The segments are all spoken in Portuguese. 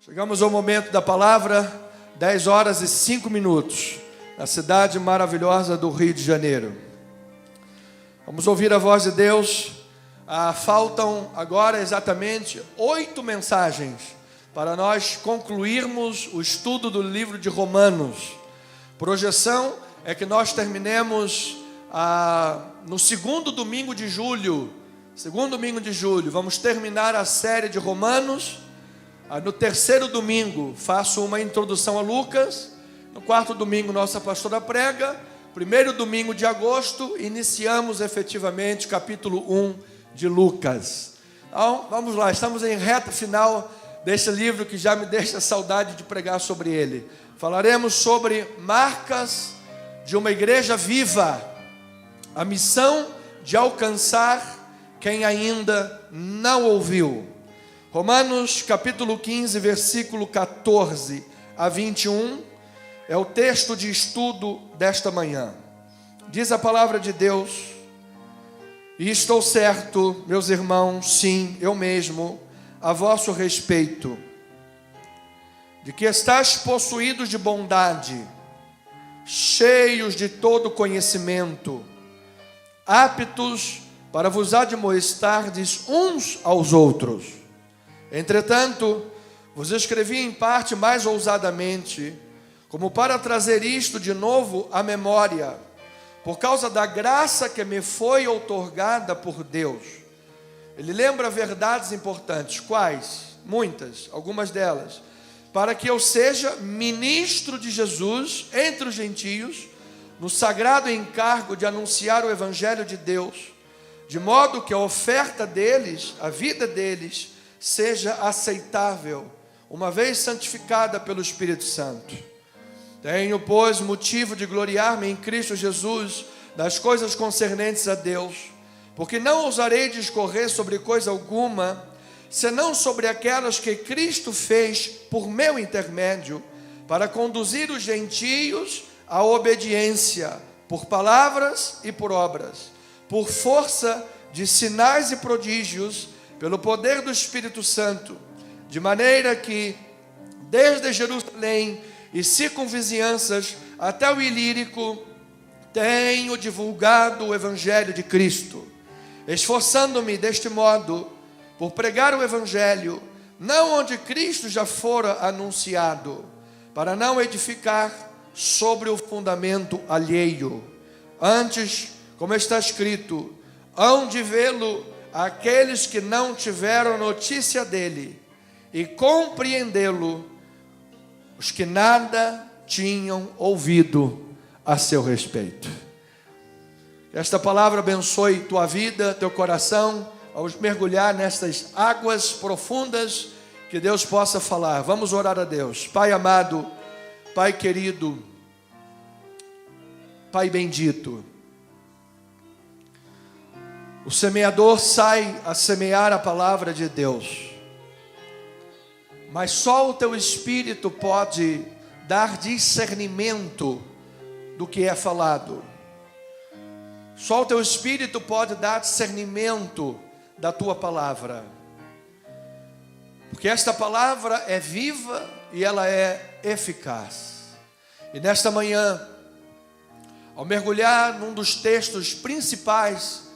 Chegamos ao momento da palavra, 10 horas e 5 minutos, na cidade maravilhosa do Rio de Janeiro. Vamos ouvir a voz de Deus. Faltam agora exatamente 8 mensagens para nós concluirmos o estudo do livro de Romanos. Projeção é que nós terminemos no segundo domingo de julho. Vamos terminar a série de Romanos. No terceiro domingo faço uma introdução a Lucas. No quarto domingo nossa pastora prega. Primeiro domingo de agosto iniciamos efetivamente o capítulo 1 de Lucas. Então vamos lá, estamos em reta final desse livro que já me deixa saudade de pregar sobre ele. Falaremos sobre marcas de uma igreja viva, a missão de alcançar quem ainda não ouviu. Romanos capítulo 15, versículo 14 a 21, é o texto de estudo desta manhã. Diz a palavra de Deus: e estou certo, meus irmãos, sim, eu mesmo, a vosso respeito, de que estáis possuídos de bondade, cheios de todo conhecimento, aptos para vos admoestardes uns aos outros. Entretanto, vos escrevi em parte mais ousadamente, como para trazer isto de novo à memória, por causa da graça que me foi outorgada por Deus. Ele lembra verdades importantes. Quais? Muitas, algumas delas. Para que eu seja ministro de Jesus entre os gentios, no sagrado encargo de anunciar o evangelho de Deus, de modo que a oferta deles, a vida deles, seja aceitável, uma vez santificada pelo Espírito Santo. Tenho, pois, motivo de gloriar-me em Cristo Jesus das coisas concernentes a Deus, porque não ousarei discorrer sobre coisa alguma, senão sobre aquelas que Cristo fez por meu intermédio, para conduzir os gentios à obediência, por palavras e por obras, por força de sinais e prodígios, pelo poder do Espírito Santo, de maneira que, desde Jerusalém e circunvizinhanças até o Ilírico, tenho divulgado o Evangelho de Cristo, esforçando-me deste modo por pregar o Evangelho, não onde Cristo já fora anunciado, para não edificar sobre o fundamento alheio. Antes, como está escrito, hão de vê-lo aqueles que não tiveram notícia dele, e compreendê-lo os que nada tinham ouvido a seu respeito. Que esta palavra abençoe tua vida, teu coração, ao mergulhar nestas águas profundas, que Deus possa falar. Vamos orar a Deus. Pai amado, Pai querido, Pai bendito, o semeador sai a semear a palavra de Deus, mas só o teu Espírito pode dar discernimento do que é falado. Só o teu Espírito pode dar discernimento da tua palavra, porque esta palavra é viva e ela é eficaz. E nesta manhã, ao mergulhar num dos textos principais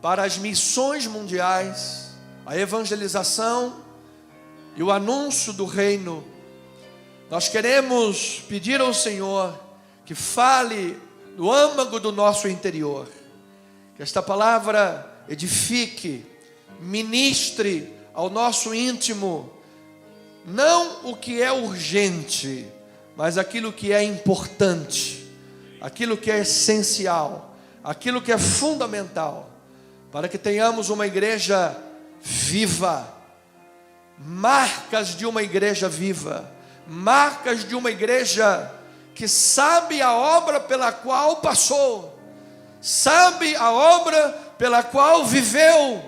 para as missões mundiais, a evangelização e o anúncio do reino, nós queremos pedir ao Senhor que fale no âmago do nosso interior, que esta palavra edifique, ministre ao nosso íntimo, não o que é urgente, mas aquilo que é importante, aquilo que é essencial, aquilo que é fundamental, para que tenhamos uma igreja viva, marcas de uma igreja viva, marcas de uma igreja que sabe a obra pela qual passou, sabe a obra pela qual viveu,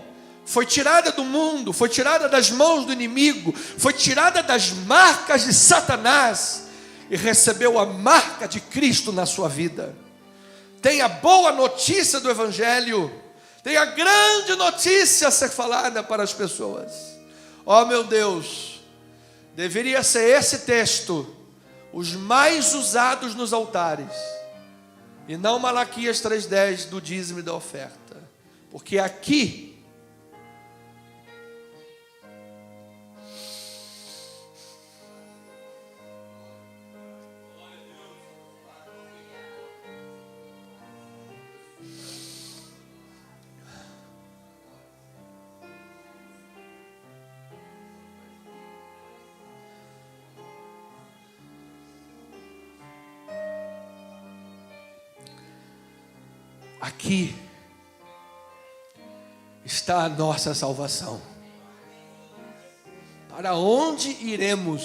foi tirada do mundo, foi tirada das mãos do inimigo, foi tirada das marcas de Satanás e recebeu a marca de Cristo na sua vida. Tem a boa notícia do Evangelho, tem a grande notícia a ser falada para as pessoas. Ó meu Deus, deveria ser esse texto, os mais usados nos altares, e não Malaquias 3:10 do dízimo e da oferta, porque aqui aqui está a nossa salvação. Para onde iremos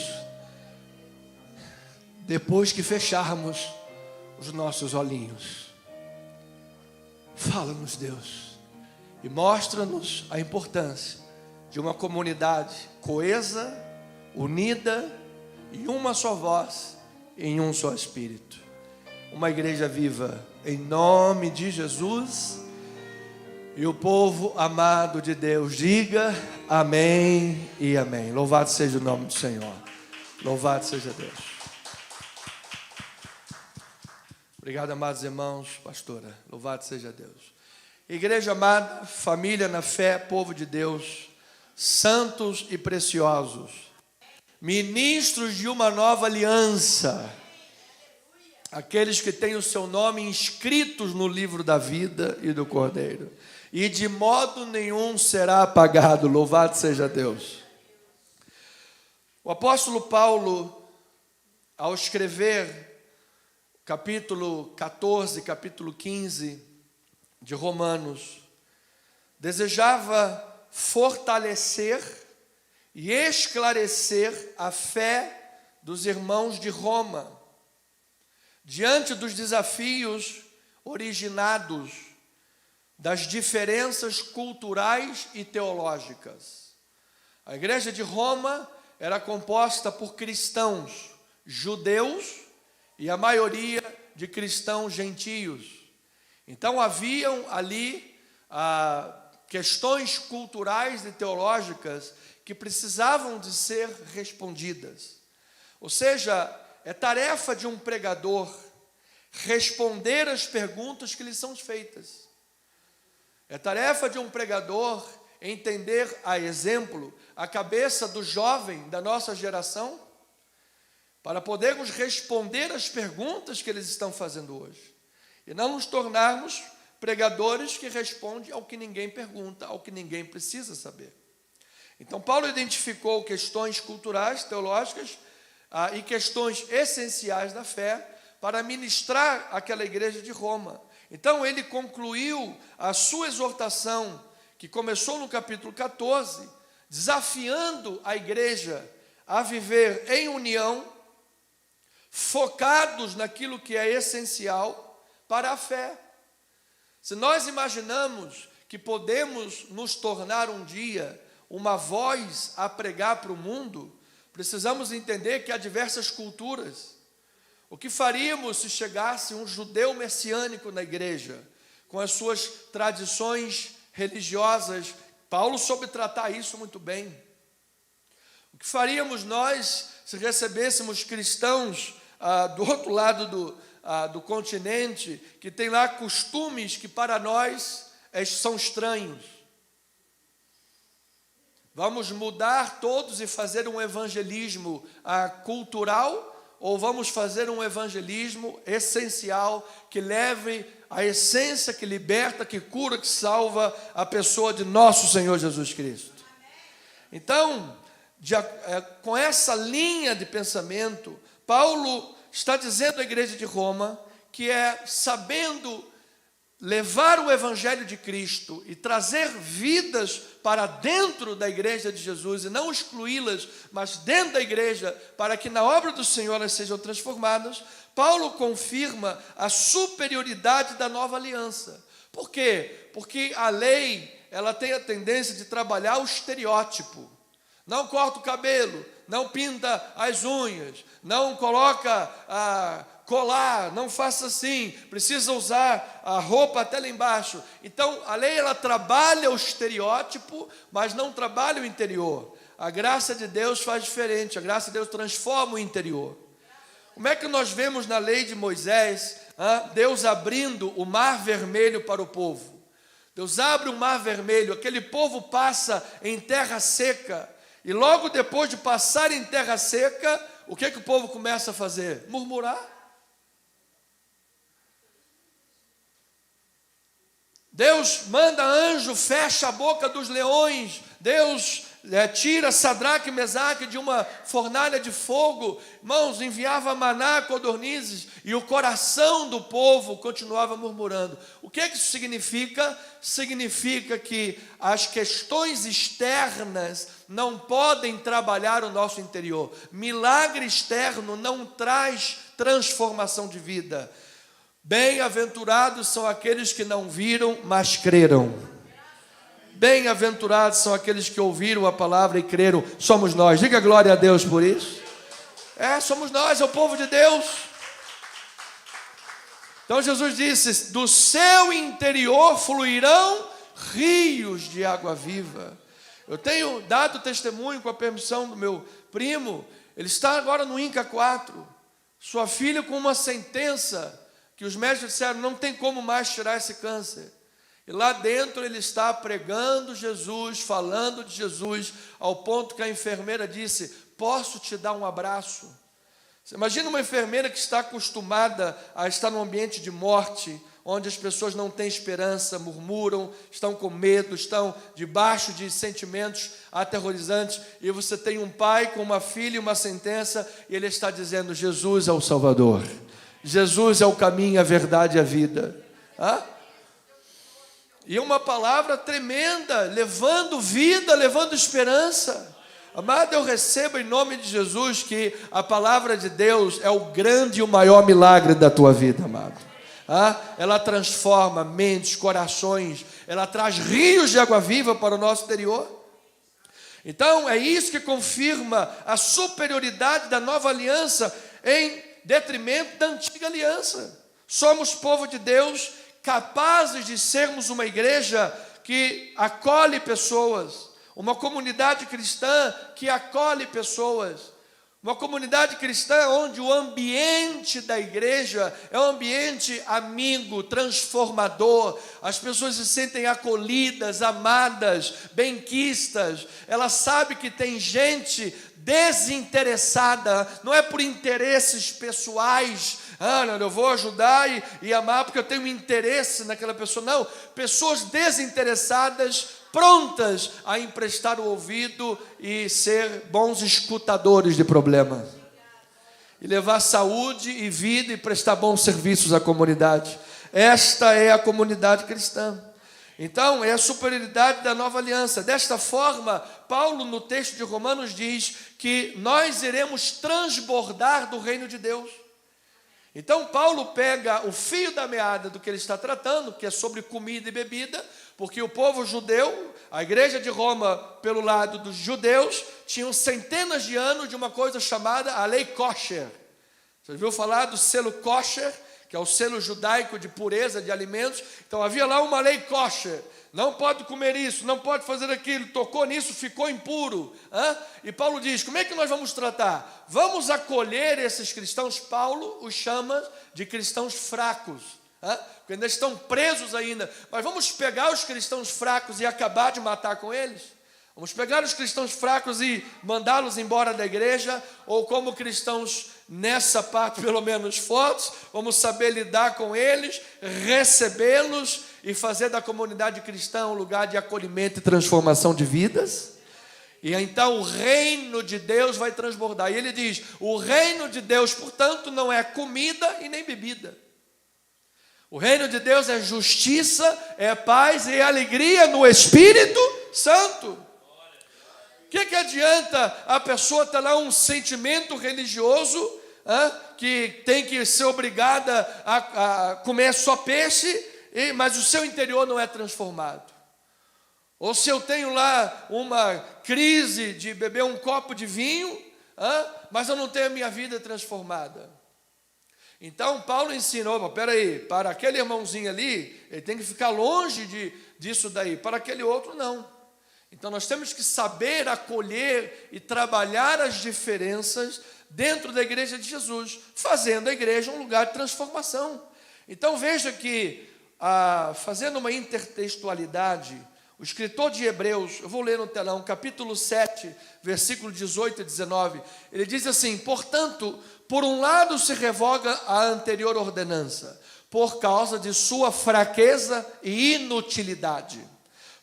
depois que fecharmos os nossos olhinhos? Fala-nos, Deus, e mostra-nos a importância de uma comunidade coesa, unida, em uma só voz, em um só espírito. Uma igreja viva, em nome de Jesus. E o povo amado de Deus diga amém e amém. Louvado seja o nome do Senhor. Louvado seja Deus. Obrigado, amados irmãos, pastora. Louvado seja Deus. Igreja amada, família na fé, povo de Deus, santos e preciosos, ministros de uma nova aliança, aqueles que têm o seu nome inscritos no livro da vida e do Cordeiro, e de modo nenhum será apagado. Louvado seja Deus. O apóstolo Paulo, ao escrever capítulo 14, capítulo 15 de Romanos, desejava fortalecer e esclarecer a fé dos irmãos de Roma, diante dos desafios originados das diferenças culturais e teológicas. A igreja de Roma era composta por cristãos judeus e a maioria de cristãos gentios. Então haviam ali questões culturais e teológicas que precisavam de ser respondidas. Ou seja, é tarefa de um pregador responder às perguntas que lhe são feitas. É tarefa de um pregador entender, a exemplo, a cabeça do jovem da nossa geração, para podermos responder às perguntas que eles estão fazendo hoje. E não nos tornarmos pregadores que respondem ao que ninguém pergunta, ao que ninguém precisa saber. Então, Paulo identificou questões culturais, teológicas, e questões essenciais da fé para ministrar aquela igreja de Roma. Então ele concluiu a sua exortação, que começou no capítulo 14, desafiando a igreja a viver em união, focados naquilo que é essencial para a fé. Se nós imaginamos que podemos nos tornar um dia uma voz a pregar para o mundo, precisamos entender que há diversas culturas. O que faríamos se chegasse um judeu messiânico na igreja, com as suas tradições religiosas? Paulo soube tratar isso muito bem. O que faríamos nós se recebêssemos cristãos do outro lado do continente, que tem lá costumes que para nós são estranhos? Vamos mudar todos e fazer um evangelismo cultural, ou vamos fazer um evangelismo essencial, que leve a essência, que liberta, que cura, que salva a pessoa de nosso Senhor Jesus Cristo? Então, com essa linha de pensamento, Paulo está dizendo à igreja de Roma que sabendo levar o evangelho de Cristo e trazer vidas para dentro da igreja de Jesus, e não excluí-las, mas dentro da igreja, para que na obra do Senhor elas sejam transformadas, Paulo confirma a superioridade da nova aliança. Por quê? Porque a lei, ela tem a tendência de trabalhar o estereótipo. Não corta o cabelo, não pinta as unhas, não coloca colar, não faça assim, precisa usar a roupa até lá embaixo. Então, a lei, ela trabalha o estereótipo, mas não trabalha o interior. a graça de Deus faz diferente, a graça de Deus transforma o interior. Como é que nós vemos na lei de Moisés, Deus abrindo o mar vermelho para o povo? Deus abre o mar vermelho, aquele povo passa em terra seca, e logo depois de passar em terra seca, o que o povo começa a fazer? Murmurar. Deus manda anjo, fecha a boca dos leões, Deus tira Sadraque e Mesaque de uma fornalha de fogo, irmãos, enviava maná, codornizes, e o coração do povo continuava murmurando. O que isso significa? Significa que as questões externas não podem trabalhar o nosso interior. Milagre externo não traz transformação de vida. Bem-aventurados são aqueles que não viram, mas creram. Bem-aventurados são aqueles que ouviram a palavra e creram. Somos nós. Diga glória a Deus por isso. Somos nós, é o povo de Deus. Então Jesus disse: do seu interior fluirão rios de água viva. Eu tenho dado testemunho, com a permissão do meu primo. Ele está agora no INCA 4. Sua filha com uma sentença que os médicos disseram: não tem como mais tirar esse câncer. E lá dentro ele está pregando Jesus, falando de Jesus, ao ponto que a enfermeira disse: posso te dar um abraço? Você imagina uma enfermeira que está acostumada a estar num ambiente de morte, onde as pessoas não têm esperança, murmuram, estão com medo, estão debaixo de sentimentos aterrorizantes, e você tem um pai com uma filha e uma sentença, e ele está dizendo: Jesus é o Salvador, Jesus é o caminho, a verdade e a vida. E uma palavra tremenda, levando vida, levando esperança. Amado, eu recebo em nome de Jesus que a palavra de Deus é o grande e o maior milagre da tua vida, amado. Ela transforma mentes, corações, ela traz rios de água viva para o nosso interior. Então é isso que confirma a superioridade da nova aliança em detrimento da antiga aliança. Somos povo de Deus, capazes de sermos uma igreja que acolhe pessoas, uma comunidade cristã que acolhe pessoas, uma comunidade cristã onde o ambiente da igreja é um ambiente amigo, transformador, as pessoas se sentem acolhidas, amadas, benquistas, ela sabe que tem gente desinteressada, não é por interesses pessoais, não, eu vou ajudar e amar porque eu tenho interesse naquela pessoa, não, pessoas desinteressadas, prontas a emprestar o ouvido e ser bons escutadores de problemas, e levar saúde e vida e prestar bons serviços à comunidade. Esta é a comunidade cristã. Então, é a superioridade da nova aliança. Desta forma, Paulo, no texto de Romanos, diz que nós iremos transbordar do reino de Deus. Então, Paulo pega o fio da meada do que ele está tratando, que é sobre comida e bebida, porque o povo judeu, a igreja de Roma, pelo lado dos judeus, tinham centenas de anos de uma coisa chamada a lei kosher. Você ouviu falar do selo kosher, que é o selo judaico de pureza de alimentos? Então havia lá uma lei kosher, não pode comer isso, não pode fazer aquilo, tocou nisso, ficou impuro. E Paulo diz: como é que nós vamos tratar? Vamos acolher esses cristãos. Paulo os chama de cristãos fracos, porque ainda estão presos ainda, mas vamos pegar os cristãos fracos e acabar de matar com eles? Vamos pegar os cristãos fracos e mandá-los embora da igreja? Ou como cristãos, nessa parte pelo menos fortes, vamos saber lidar com eles, recebê-los e fazer da comunidade cristã um lugar de acolhimento e transformação de vidas? E então o reino de Deus vai transbordar. E ele diz: o reino de Deus, portanto, não é comida e nem bebida. O reino de Deus é justiça, é paz e alegria no Espírito Santo. O que adianta a pessoa ter lá um sentimento religioso, que tem que ser obrigada a comer só peixe, mas o seu interior não é transformado? Ou se eu tenho lá uma crise de beber um copo de vinho, mas eu não tenho a minha vida transformada. Então Paulo ensinou: peraí, para aquele irmãozinho ali, ele tem que ficar longe disso daí, para aquele outro não. Então nós temos que saber acolher e trabalhar as diferenças dentro da igreja de Jesus, fazendo a igreja um lugar de transformação. Então veja que, fazendo uma intertextualidade, o escritor de Hebreus, eu vou ler no telão, capítulo 7, versículo 18 e 19, ele diz assim: portanto, por um lado se revoga a anterior ordenança, por causa de sua fraqueza e inutilidade,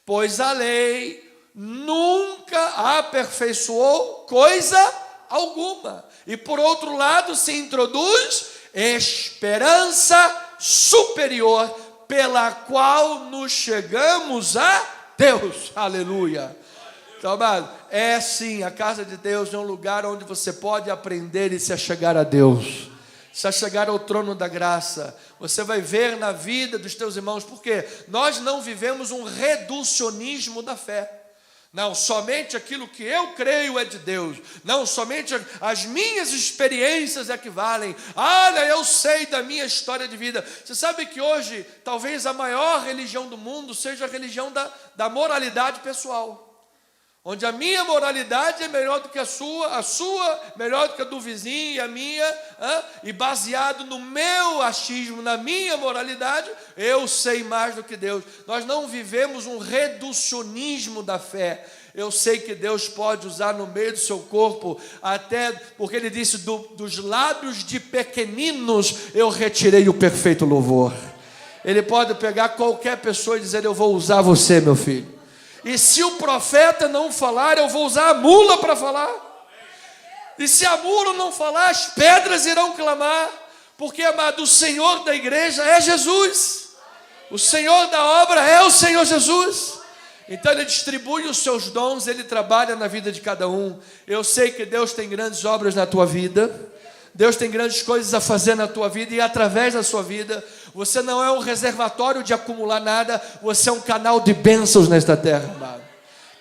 pois a lei nunca aperfeiçoou coisa alguma. E por outro lado se introduz esperança superior, pela qual nos chegamos a Deus. Aleluia. Então, amado, é sim, a casa de Deus é um lugar onde você pode aprender e se achegar a Deus, se achegar ao trono da graça. Você vai ver na vida dos teus irmãos, porque nós não vivemos um reducionismo da fé. Não, somente aquilo que eu creio é de Deus. Não, somente as minhas experiências é que valem. Olha, eu sei da minha história de vida. Você sabe que hoje, talvez a maior religião do mundo seja a religião da moralidade pessoal, onde a minha moralidade é melhor do que a sua melhor do que a do vizinho e a minha, e baseado no meu achismo, na minha moralidade, eu sei mais do que Deus. Nós não vivemos um reducionismo da fé. Eu sei que Deus pode usar no meio do seu corpo, até porque Ele disse, dos lábios de pequeninos eu retirei o perfeito louvor. Ele pode pegar qualquer pessoa e dizer: eu vou usar você, meu filho. E se o profeta não falar, eu vou usar a mula para falar. E se a mula não falar, as pedras irão clamar. Porque, amado, o Senhor da igreja é Jesus. O Senhor da obra é o Senhor Jesus. Então Ele distribui os seus dons, Ele trabalha na vida de cada um. Eu sei que Deus tem grandes obras na tua vida. Deus tem grandes coisas a fazer na tua vida e através da sua vida. Você não é um reservatório de acumular nada, você é um canal de bênçãos nesta terra, amado.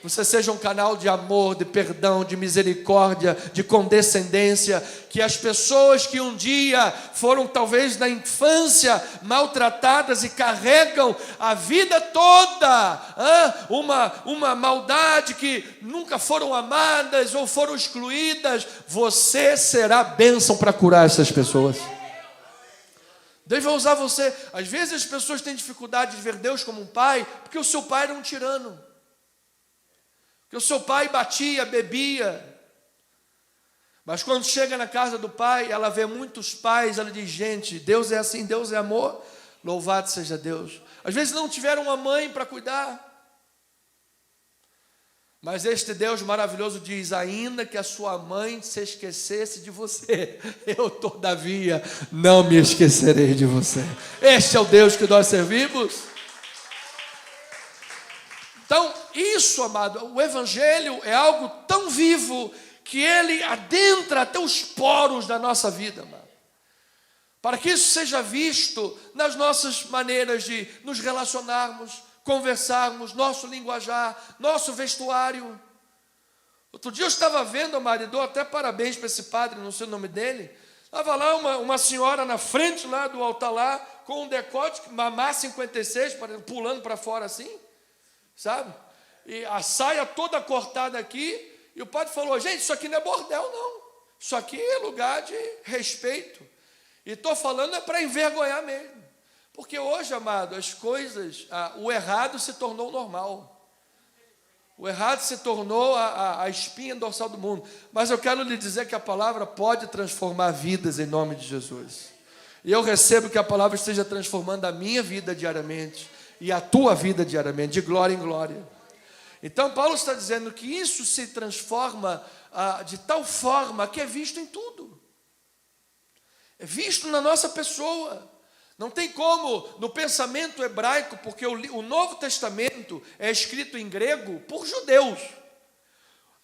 Você seja um canal de amor, de perdão, de misericórdia, de condescendência, que as pessoas que um dia foram talvez na infância maltratadas e carregam a vida toda uma maldade, que nunca foram amadas ou foram excluídas, você será bênção para curar essas pessoas. Deus vai usar você. Às vezes as pessoas têm dificuldade de ver Deus como um pai, porque o seu pai era um tirano, porque o seu pai batia, bebia. Mas quando chega na casa do pai, ela vê muitos pais, ela diz: gente, Deus é assim, Deus é amor, louvado seja Deus. Às vezes não tiveram uma mãe para cuidar, mas este Deus maravilhoso diz: ainda que a sua mãe se esquecesse de você, eu todavia não me esquecerei de você. Este é o Deus que nós servimos. Então, isso, amado, o Evangelho é algo tão vivo que ele adentra até os poros da nossa vida, amado. Para que isso seja visto nas nossas maneiras de nos relacionarmos, conversarmos, nosso linguajar, nosso vestuário. Outro dia eu estava vendo, amado, e dou até parabéns para esse padre, não sei o nome dele. Estava lá uma senhora na frente lá do altar lá, com um decote, mamá 56, pulando para fora assim, sabe? E a saia toda cortada aqui, e o padre falou: gente, isso aqui não é bordel não, isso aqui é lugar de respeito, e estou falando é para envergonhar mesmo, porque hoje, amado, as coisas, o errado se tornou normal, o errado se tornou a espinha dorsal do mundo. Mas eu quero lhe dizer que a palavra pode transformar vidas em nome de Jesus, e eu recebo que a palavra esteja transformando a minha vida diariamente, e a tua vida diariamente, de glória em glória. Então Paulo está dizendo que isso se transforma de tal forma que é visto em tudo, é visto na nossa pessoa. Não tem como, no pensamento hebraico, porque o Novo Testamento é escrito em grego por judeus,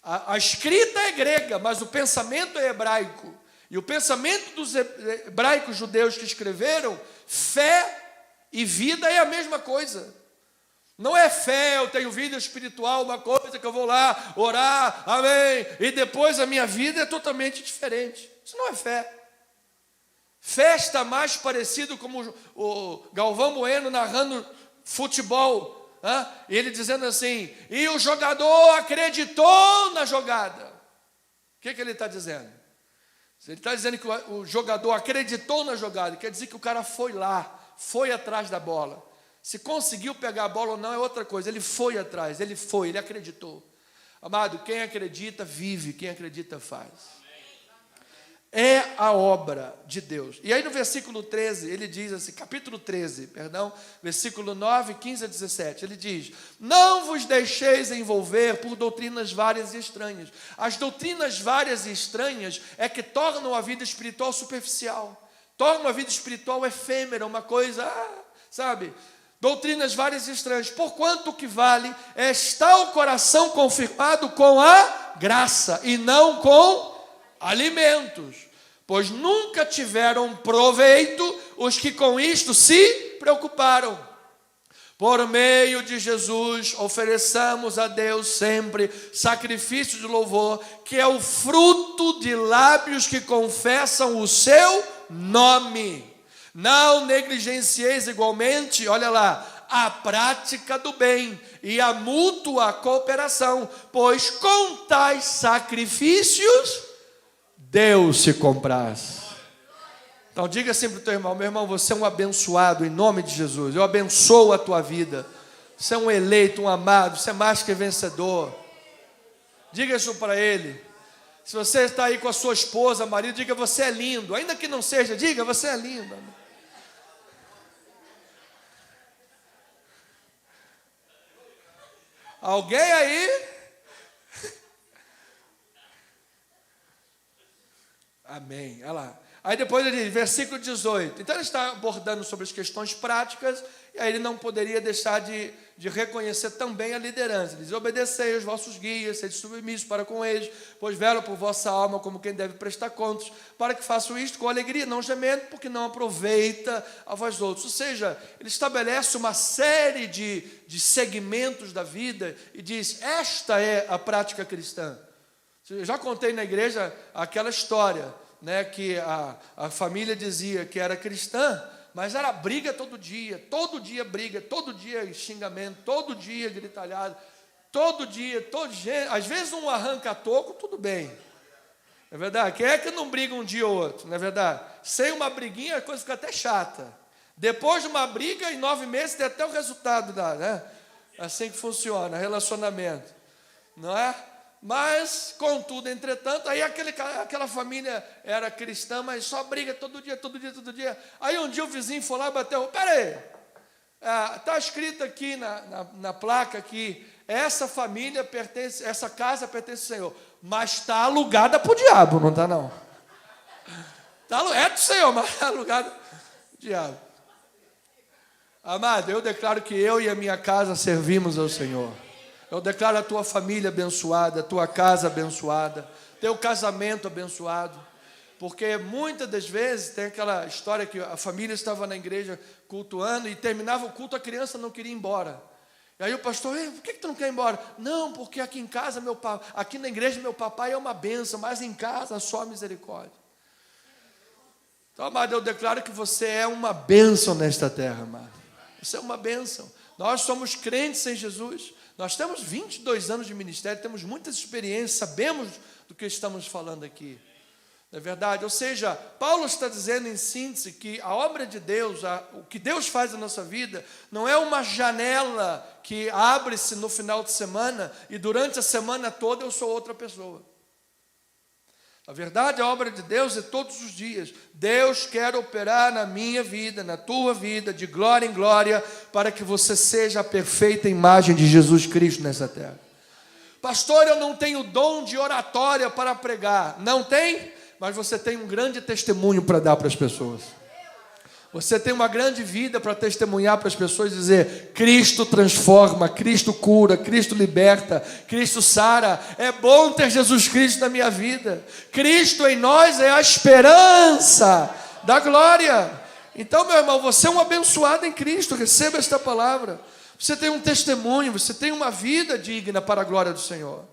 a escrita é grega, mas o pensamento é hebraico, e o pensamento dos hebraicos judeus que escreveram, fé e vida é a mesma coisa. Não é fé, eu tenho vida espiritual, uma coisa que eu vou lá orar, amém, e depois a minha vida é totalmente diferente. Isso não é fé. Fé está mais parecido como o Galvão Bueno narrando futebol, Ele dizendo assim, e o jogador acreditou na jogada. O que ele está dizendo? Ele está dizendo que o jogador acreditou na jogada, quer dizer que o cara foi lá, foi atrás da bola. Se conseguiu pegar a bola ou não é outra coisa, ele foi atrás, ele acreditou. Amado, quem acredita vive, quem acredita faz. É a obra de Deus. E aí no versículo 13, ele diz assim, capítulo 13, versículo 9, 15 a 17, ele diz, não vos deixeis envolver por doutrinas várias e estranhas. As doutrinas várias e estranhas é que tornam a vida espiritual superficial, tornam a vida espiritual efêmera, uma coisa, sabe? Doutrinas várias e estranhas, porquanto o que vale é estar o coração confirmado com a graça e não com alimentos, pois nunca tiveram proveito os que com isto se preocuparam. Por meio de Jesus, ofereçamos a Deus sempre sacrifício de louvor, que é o fruto de lábios que confessam o seu nome. Não negligencieis igualmente, olha lá, a prática do bem e a mútua cooperação, pois com tais sacrifícios Deus se compraz. Então diga assim para o teu irmão, meu irmão, você é um abençoado em nome de Jesus. Eu abençoo a tua vida. Você é um eleito, um amado, você é mais que vencedor. Diga isso para ele. Se você está aí com a sua esposa, marido, diga, você é lindo. Ainda que não seja, diga, você é lindo. Alguém aí? Amém. Olha lá. Aí depois ele diz, versículo 18. Então ele está abordando sobre as questões práticas, e aí ele não poderia deixar de reconhecer também a liderança. Ele diz, obedecei aos vossos guias, sede submissos para com eles, pois velo por vossa alma como quem deve prestar contas, para que façam isto com alegria, não gemendo, porque não aproveita a vós outros. Ou seja, ele estabelece uma série de segmentos da vida e diz, esta é a prática cristã. Eu já contei na igreja aquela história, né, que a família dizia que era cristã, mas era briga todo dia briga, todo dia xingamento, todo dia gritalhada, todo dia, às vezes um arranca-toco, tudo bem, não é verdade? Quem é que não briga um dia ou outro, não é verdade? Sem uma briguinha a coisa fica até chata, depois de uma briga, em 9 meses tem até o resultado, né? Assim que funciona, relacionamento, não é? Mas, contudo, entretanto, aí aquela família era cristã, mas só briga todo dia. Aí um dia o vizinho foi lá e bateu, peraí, está escrito aqui na placa que essa família pertence, essa casa pertence ao Senhor, mas está alugada para o diabo, não está não? É do Senhor, mas está alugada para o diabo. Amado, eu declaro que eu e a minha casa servimos ao Senhor. Eu declaro a tua família abençoada, a tua casa abençoada, teu casamento abençoado, porque muitas das vezes tem aquela história que a família estava na igreja cultuando e terminava o culto, a criança não queria ir embora. E aí o pastor, por que tu não quer ir embora? Não, porque aqui em casa, aqui na igreja meu papai é uma bênção, mas em casa só misericórdia. Então, amado, eu declaro que você é uma bênção nesta terra, amado. Você é uma bênção. Nós somos crentes em Jesus. Nós temos 22 anos de ministério, temos muitas experiências, sabemos do que estamos falando aqui. Não é verdade? Ou seja, Paulo está dizendo em síntese que a obra de Deus, o que Deus faz na nossa vida, não é uma janela que abre-se no final de semana e durante a semana toda eu sou outra pessoa. Na verdade, a obra de Deus é todos os dias. Deus quer operar na minha vida, na tua vida, de glória em glória, para que você seja a perfeita imagem de Jesus Cristo nessa terra. Pastor, eu não tenho dom de oratória para pregar. Não tem? Mas você tem um grande testemunho para dar para as pessoas. Você tem uma grande vida para testemunhar para as pessoas e dizer, Cristo transforma, Cristo cura, Cristo liberta, Cristo sara. É bom ter Jesus Cristo na minha vida. Cristo em nós é a esperança da glória. Então, meu irmão, você é um abençoado em Cristo, receba esta palavra. Você tem um testemunho, você tem uma vida digna para a glória do Senhor.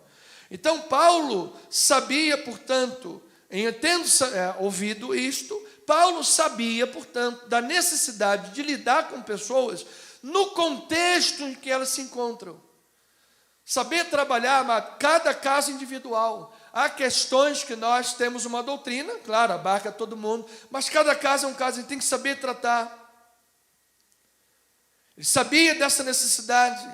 Então, Paulo sabia, portanto, tendo ouvido isto, Paulo sabia, portanto, da necessidade de lidar com pessoas no contexto em que elas se encontram. Saber trabalhar, amado, cada caso individual. Há questões que nós temos uma doutrina, claro, abarca todo mundo, mas cada caso é um caso, a gente tem que saber tratar. Ele sabia dessa necessidade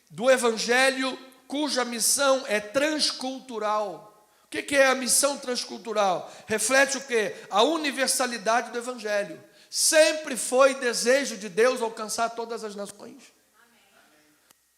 do evangelho cuja missão é transcultural. O que é a missão transcultural? Reflete o quê? A universalidade do evangelho. Sempre foi desejo de Deus alcançar todas as nações.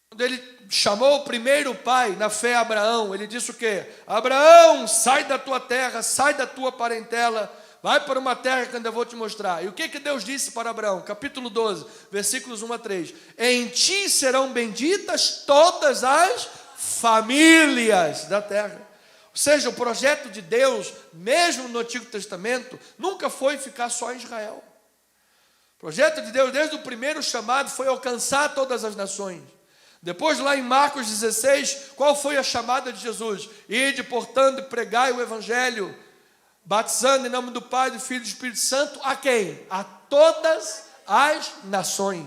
Quando ele chamou o primeiro pai na fé, Abraão, ele disse o quê? Abraão, sai da tua terra, sai da tua parentela, vai para uma terra que eu vou te mostrar. E o que Deus disse para Abraão? Capítulo 12, versículos 1 a 3. Em ti serão benditas todas as famílias da terra. Ou seja, o projeto de Deus, mesmo no Antigo Testamento, nunca foi ficar só em Israel. O projeto de Deus, desde o primeiro chamado, foi alcançar todas as nações. Depois, lá em Marcos 16, qual foi a chamada de Jesus? Ide, portanto, e pregai o evangelho, batizando em nome do Pai, do Filho e do Espírito Santo, a quem? A todas as nações.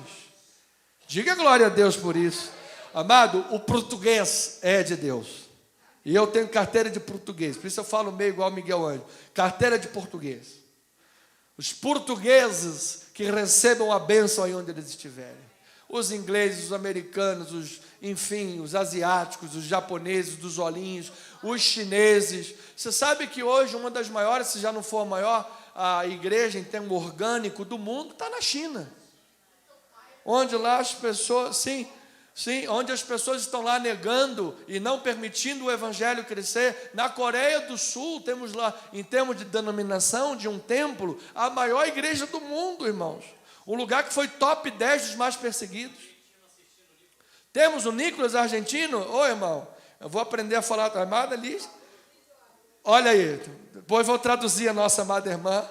Diga glória a Deus por isso. Amado, o português é de Deus. E eu tenho carteira de português, por isso eu falo meio igual Miguel Ângelo. Carteira de português. Os portugueses que recebam a bênção aí onde eles estiverem. Os ingleses, os americanos, enfim, os asiáticos, os japoneses, dos olhinhos, os chineses. Você sabe que hoje uma das maiores, se já não for a maior, a igreja em termo orgânico do mundo está na China. Onde lá as pessoas, sim, onde as pessoas estão lá negando e não permitindo o evangelho crescer. Na Coreia do Sul, temos lá, em termos de denominação de um templo, a maior igreja do mundo, irmãos. Um lugar que foi top 10 dos mais perseguidos. Temos o Nicolas argentino. Ô irmão, eu vou aprender a falar a amada Liz. Olha aí, depois vou traduzir a nossa amada irmã.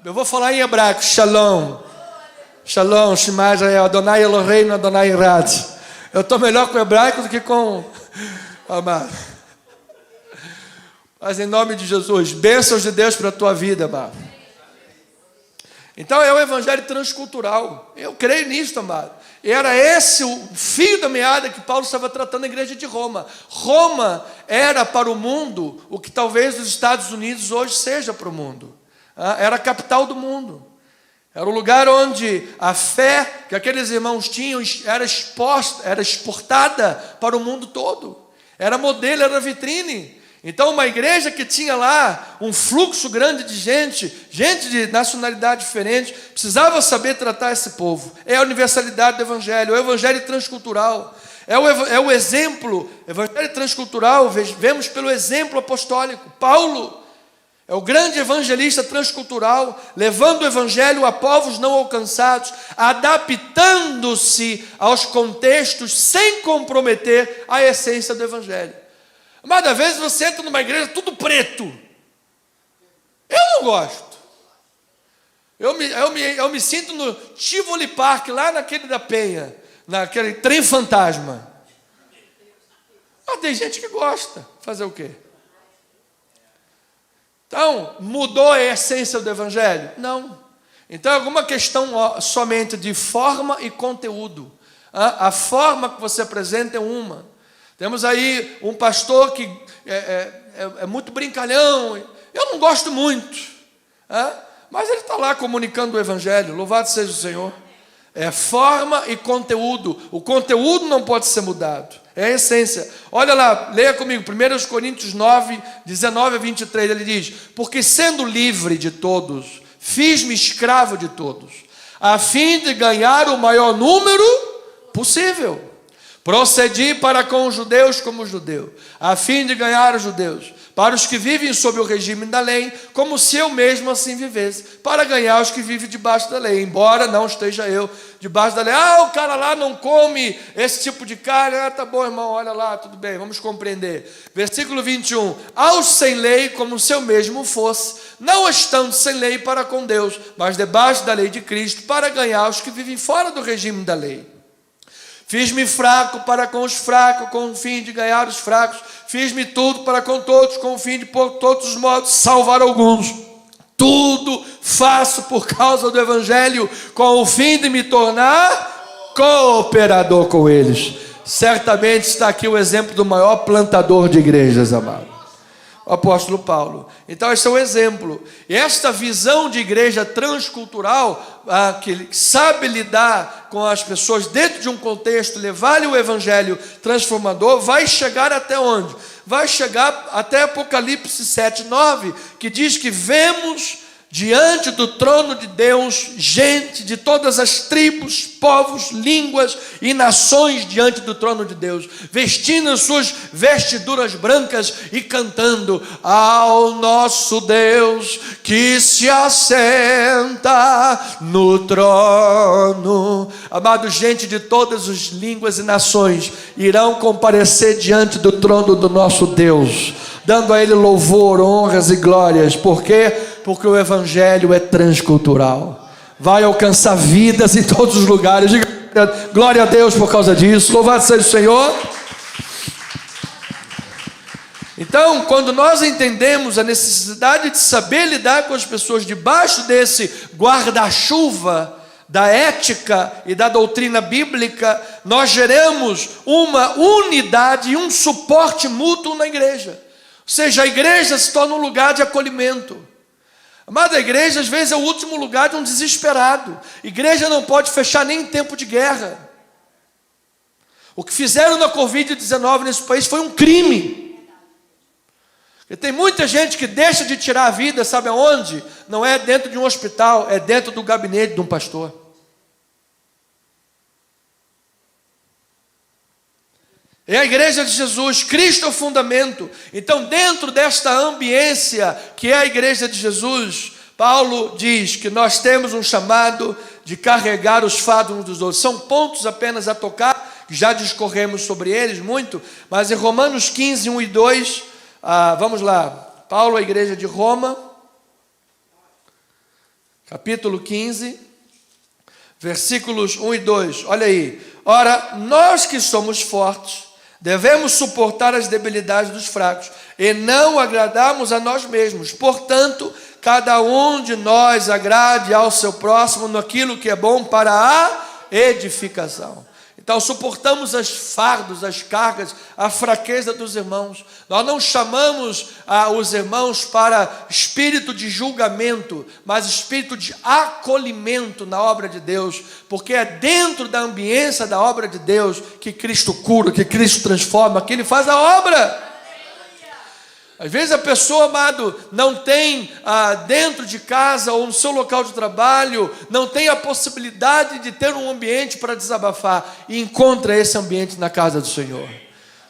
Eu vou falar em hebraico. Shalom. Shalom, Shema Israel, Adonai Eloheinu, Adonai Irad. Eu estou melhor com o hebraico do que com amado. Mas em nome de Jesus, bênçãos de Deus para a tua vida, amado. Então é o evangelho transcultural. Eu creio nisso, amado. E era esse o fio da meada que Paulo estava tratando na igreja de Roma. Roma era para o mundo o que talvez os Estados Unidos hoje seja para o mundo. Era a capital do mundo. Era o lugar onde a fé que aqueles irmãos tinham era exportada para o mundo todo. Era modelo, era vitrine. Então uma igreja que tinha lá um fluxo grande de gente de nacionalidade diferente, precisava saber tratar esse povo. É a universalidade do evangelho, é o evangelho transcultural. É o exemplo, evangelho transcultural, vemos pelo exemplo apostólico. Paulo é o grande evangelista transcultural, levando o evangelho a povos não alcançados, adaptando-se aos contextos sem comprometer a essência do evangelho. Mas às vezes você entra numa igreja tudo preto. Eu não gosto. Eu me sinto no Tivoli Park, lá naquele da Penha, naquele trem fantasma. Mas tem gente que gosta. Fazer o quê? Então, mudou a essência do evangelho? Não. Então é alguma questão somente de forma e conteúdo. A forma que você apresenta é uma. Temos aí um pastor que é muito brincalhão. Eu não gosto muito. Mas ele está lá comunicando o evangelho. Louvado seja o Senhor. É forma e conteúdo. O conteúdo não pode ser mudado. É a essência. Olha lá, leia comigo. 1 Coríntios 9, 19 a 23. Ele diz: porque sendo livre de todos, fiz-me escravo de todos, a fim de ganhar o maior número possível. Procedi para com os judeus como judeu, a fim de ganhar os judeus. Para os que vivem sob o regime da lei, como se eu mesmo assim vivesse, para ganhar os que vivem debaixo da lei, embora não esteja eu debaixo da lei. O cara lá não come esse tipo de carne. Tá bom, irmão, olha lá, tudo bem, vamos compreender. Versículo 21, aos sem lei, como se eu mesmo fosse, não estando sem lei para com Deus, mas debaixo da lei de Cristo, para ganhar os que vivem fora do regime da lei. Fiz-me fraco para com os fracos, com o fim de ganhar os fracos. Fiz-me tudo para com todos, com o fim de, por todos os modos, salvar alguns. Tudo faço por causa do evangelho, com o fim de me tornar cooperador com eles. Certamente está aqui o exemplo do maior plantador de igrejas, amado, o apóstolo Paulo. Então esse é um exemplo. E esta visão de igreja transcultural, que sabe lidar com as pessoas dentro de um contexto, levar-lhe o evangelho transformador, vai chegar até onde? Vai chegar até Apocalipse 7:9, que diz que vemos diante do trono de Deus gente de todas as tribos, povos, línguas e nações diante do trono de Deus, vestindo as suas vestiduras brancas e cantando: ao nosso Deus que se assenta no trono. Amado, gente de todas as línguas e nações irão comparecer diante do trono do nosso Deus, dando a Ele louvor, honras e glórias. Por quê? Porque o evangelho é transcultural, vai alcançar vidas em todos os lugares. Diga glória a Deus por causa disso, louvado seja o Senhor. Então, quando nós entendemos a necessidade de saber lidar com as pessoas debaixo desse guarda-chuva da ética e da doutrina bíblica, nós geramos uma unidade e um suporte mútuo na igreja. Ou seja, a igreja se torna um lugar de acolhimento. Amada, a igreja às vezes é o último lugar de um desesperado. Igreja não pode fechar nem em tempo de guerra. O que fizeram na Covid-19 nesse país foi um crime. Porque tem muita gente que deixa de tirar a vida, sabe aonde? Não é dentro de um hospital, é dentro do gabinete de um pastor. É a igreja de Jesus, Cristo é o fundamento. Então, dentro desta ambiência que é a igreja de Jesus, Paulo diz que nós temos um chamado de carregar os fardos uns dos outros. São pontos apenas a tocar, já discorremos sobre eles muito, mas em Romanos 15, 1 e 2, vamos lá. Paulo, a igreja de Roma, capítulo 15, versículos 1 e 2, olha aí. Ora, nós que somos fortes, devemos suportar as debilidades dos fracos e não agradarmos a nós mesmos. Portanto, cada um de nós agrade ao seu próximo naquilo que é bom para a edificação. Então, suportamos os fardos, as cargas, a fraqueza dos irmãos. Nós não chamamos os irmãos para espírito de julgamento, mas espírito de acolhimento na obra de Deus, porque é dentro da ambiência da obra de Deus que Cristo cura, que Cristo transforma, que Ele faz a obra. Às vezes a pessoa, amado, não tem dentro de casa ou no seu local de trabalho, não tem a possibilidade de ter um ambiente para desabafar, e encontra esse ambiente na casa do Senhor.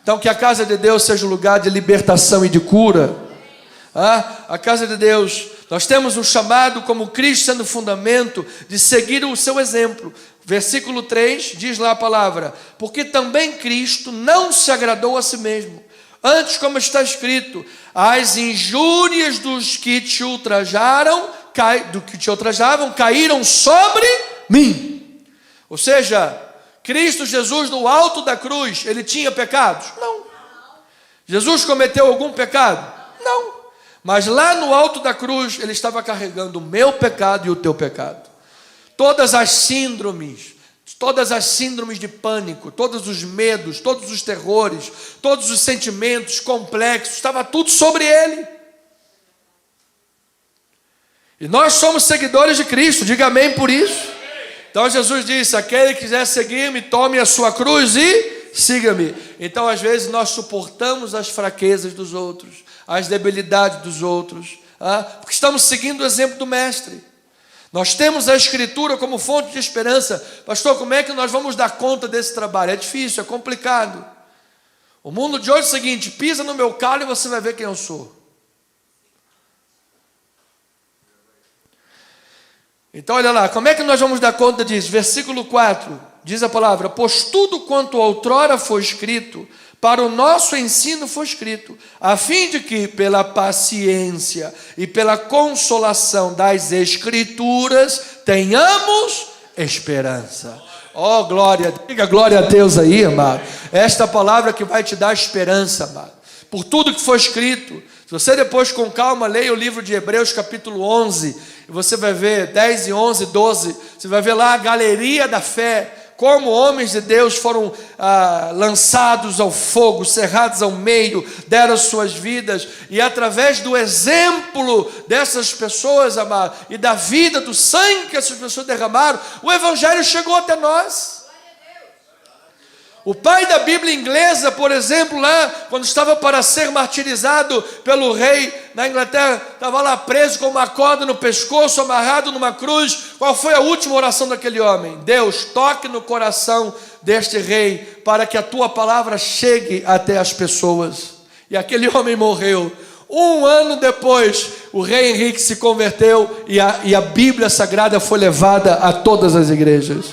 Então que a casa de Deus seja um lugar de libertação e de cura. A casa de Deus, nós temos um chamado como Cristo sendo fundamento de seguir o seu exemplo. Versículo 3, diz lá a palavra: porque também Cristo não se agradou a si mesmo. Antes, como está escrito, as injúrias dos que te ultrajavam caíram sobre mim. Ou seja, Cristo Jesus no alto da cruz, Ele tinha pecados? Não. Jesus cometeu algum pecado? Não. Mas lá no alto da cruz, Ele estava carregando o meu pecado e o teu pecado. Todas as síndromes de pânico, todos os medos, todos os terrores, todos os sentimentos complexos, estava tudo sobre Ele. E nós somos seguidores de Cristo, diga amém por isso. Então Jesus disse: aquele que quiser seguir-me, tome a sua cruz e siga-me. Então às vezes nós suportamos as fraquezas dos outros, as debilidades dos outros, porque estamos seguindo o exemplo do Mestre. Nós temos a Escritura como fonte de esperança. Pastor, como é que nós vamos dar conta desse trabalho? É difícil, é complicado. O mundo de hoje é o seguinte: pisa no meu calo e você vai ver quem eu sou. Então olha lá, como é que nós vamos dar conta disso? Versículo 4, diz a palavra: pois tudo quanto outrora foi escrito, para o nosso ensino foi escrito, a fim de que pela paciência e pela consolação das Escrituras tenhamos esperança. Oh glória, diga glória a Deus aí, amado. Esta palavra que vai te dar esperança, amado, por tudo que foi escrito. Se você depois com calma leia o livro de Hebreus capítulo 11, e você vai ver 10 e 11, 12, você vai ver lá a galeria da fé, como homens de Deus foram lançados ao fogo, cerrados ao meio, deram suas vidas, e através do exemplo dessas pessoas, amado, e da vida, do sangue que essas pessoas derramaram, o Evangelho chegou até nós. O pai da Bíblia inglesa, por exemplo, lá, quando estava para ser martirizado pelo rei na Inglaterra, estava lá preso com uma corda no pescoço, amarrado numa cruz. Qual foi a última oração daquele homem? Deus, toque no coração deste rei, para que a tua palavra chegue até as pessoas. E aquele homem morreu. 1 ano depois, o rei Henrique se converteu e a Bíblia Sagrada foi levada a todas as igrejas.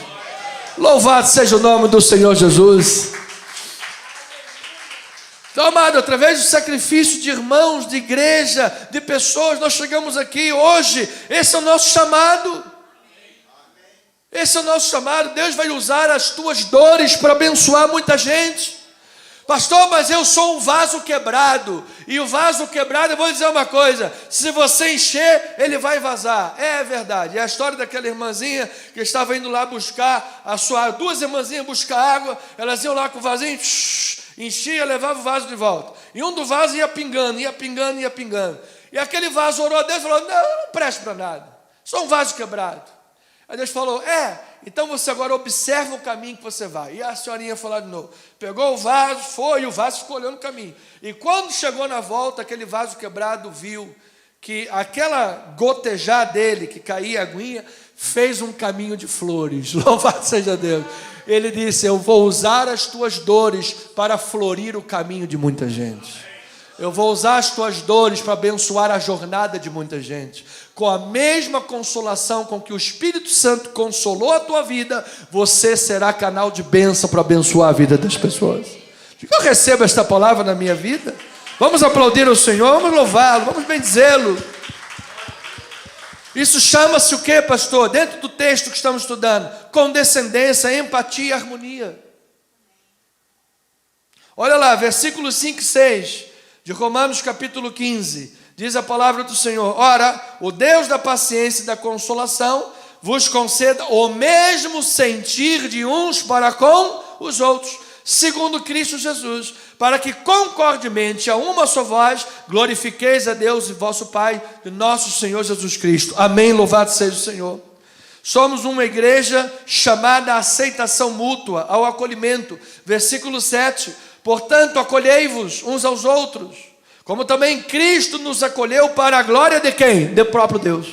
Louvado seja o nome do Senhor Jesus. Então, amado, através do sacrifício de irmãos, de igreja, de pessoas, nós chegamos aqui hoje. Esse é o nosso chamado. Esse é o nosso chamado. Deus vai usar as tuas dores para abençoar muita gente. Pastor, mas eu sou um vaso quebrado. E o vaso quebrado, eu vou dizer uma coisa: se você encher, ele vai vazar. É verdade. É a história daquela irmãzinha que estava indo lá buscar duas irmãzinhas buscar água. Elas iam lá com o vasinho, enchia, levava o vaso de volta. E um do vaso ia pingando, ia pingando, ia pingando. E aquele vaso orou a Deus e falou: não presta para nada. Só um vaso quebrado. Aí Deus falou: então você agora observa o caminho que você vai. E a senhorinha falou de novo. Pegou o vaso, foi, e o vaso ficou olhando o caminho. E quando chegou na volta, aquele vaso quebrado viu que aquela gotejar dele, que caía a aguinha, fez um caminho de flores. Louvado seja Deus. Ele disse: eu vou usar as tuas dores para florir o caminho de muita gente. Eu vou usar as tuas dores para abençoar a jornada de muita gente. Com a mesma consolação com que o Espírito Santo consolou a tua vida, você será canal de bênção para abençoar a vida das pessoas. Eu recebo esta palavra na minha vida. Vamos aplaudir o Senhor, vamos louvá-lo, vamos bendizê-lo. Isso chama-se o quê, pastor? Dentro do texto que estamos estudando: condescendência, empatia e harmonia. Olha lá, versículos 5 e 6 de Romanos capítulo 15. Diz a palavra do Senhor: ora, o Deus da paciência e da consolação vos conceda o mesmo sentir de uns para com os outros, segundo Cristo Jesus, para que concordemente a uma só voz glorifiqueis a Deus e vosso Pai, de nosso Senhor Jesus Cristo. Amém, louvado seja o Senhor. Somos uma igreja chamada à aceitação mútua, ao acolhimento. Versículo 7: portanto, acolhei-vos uns aos outros, como também Cristo nos acolheu para a glória de quem? Do próprio Deus.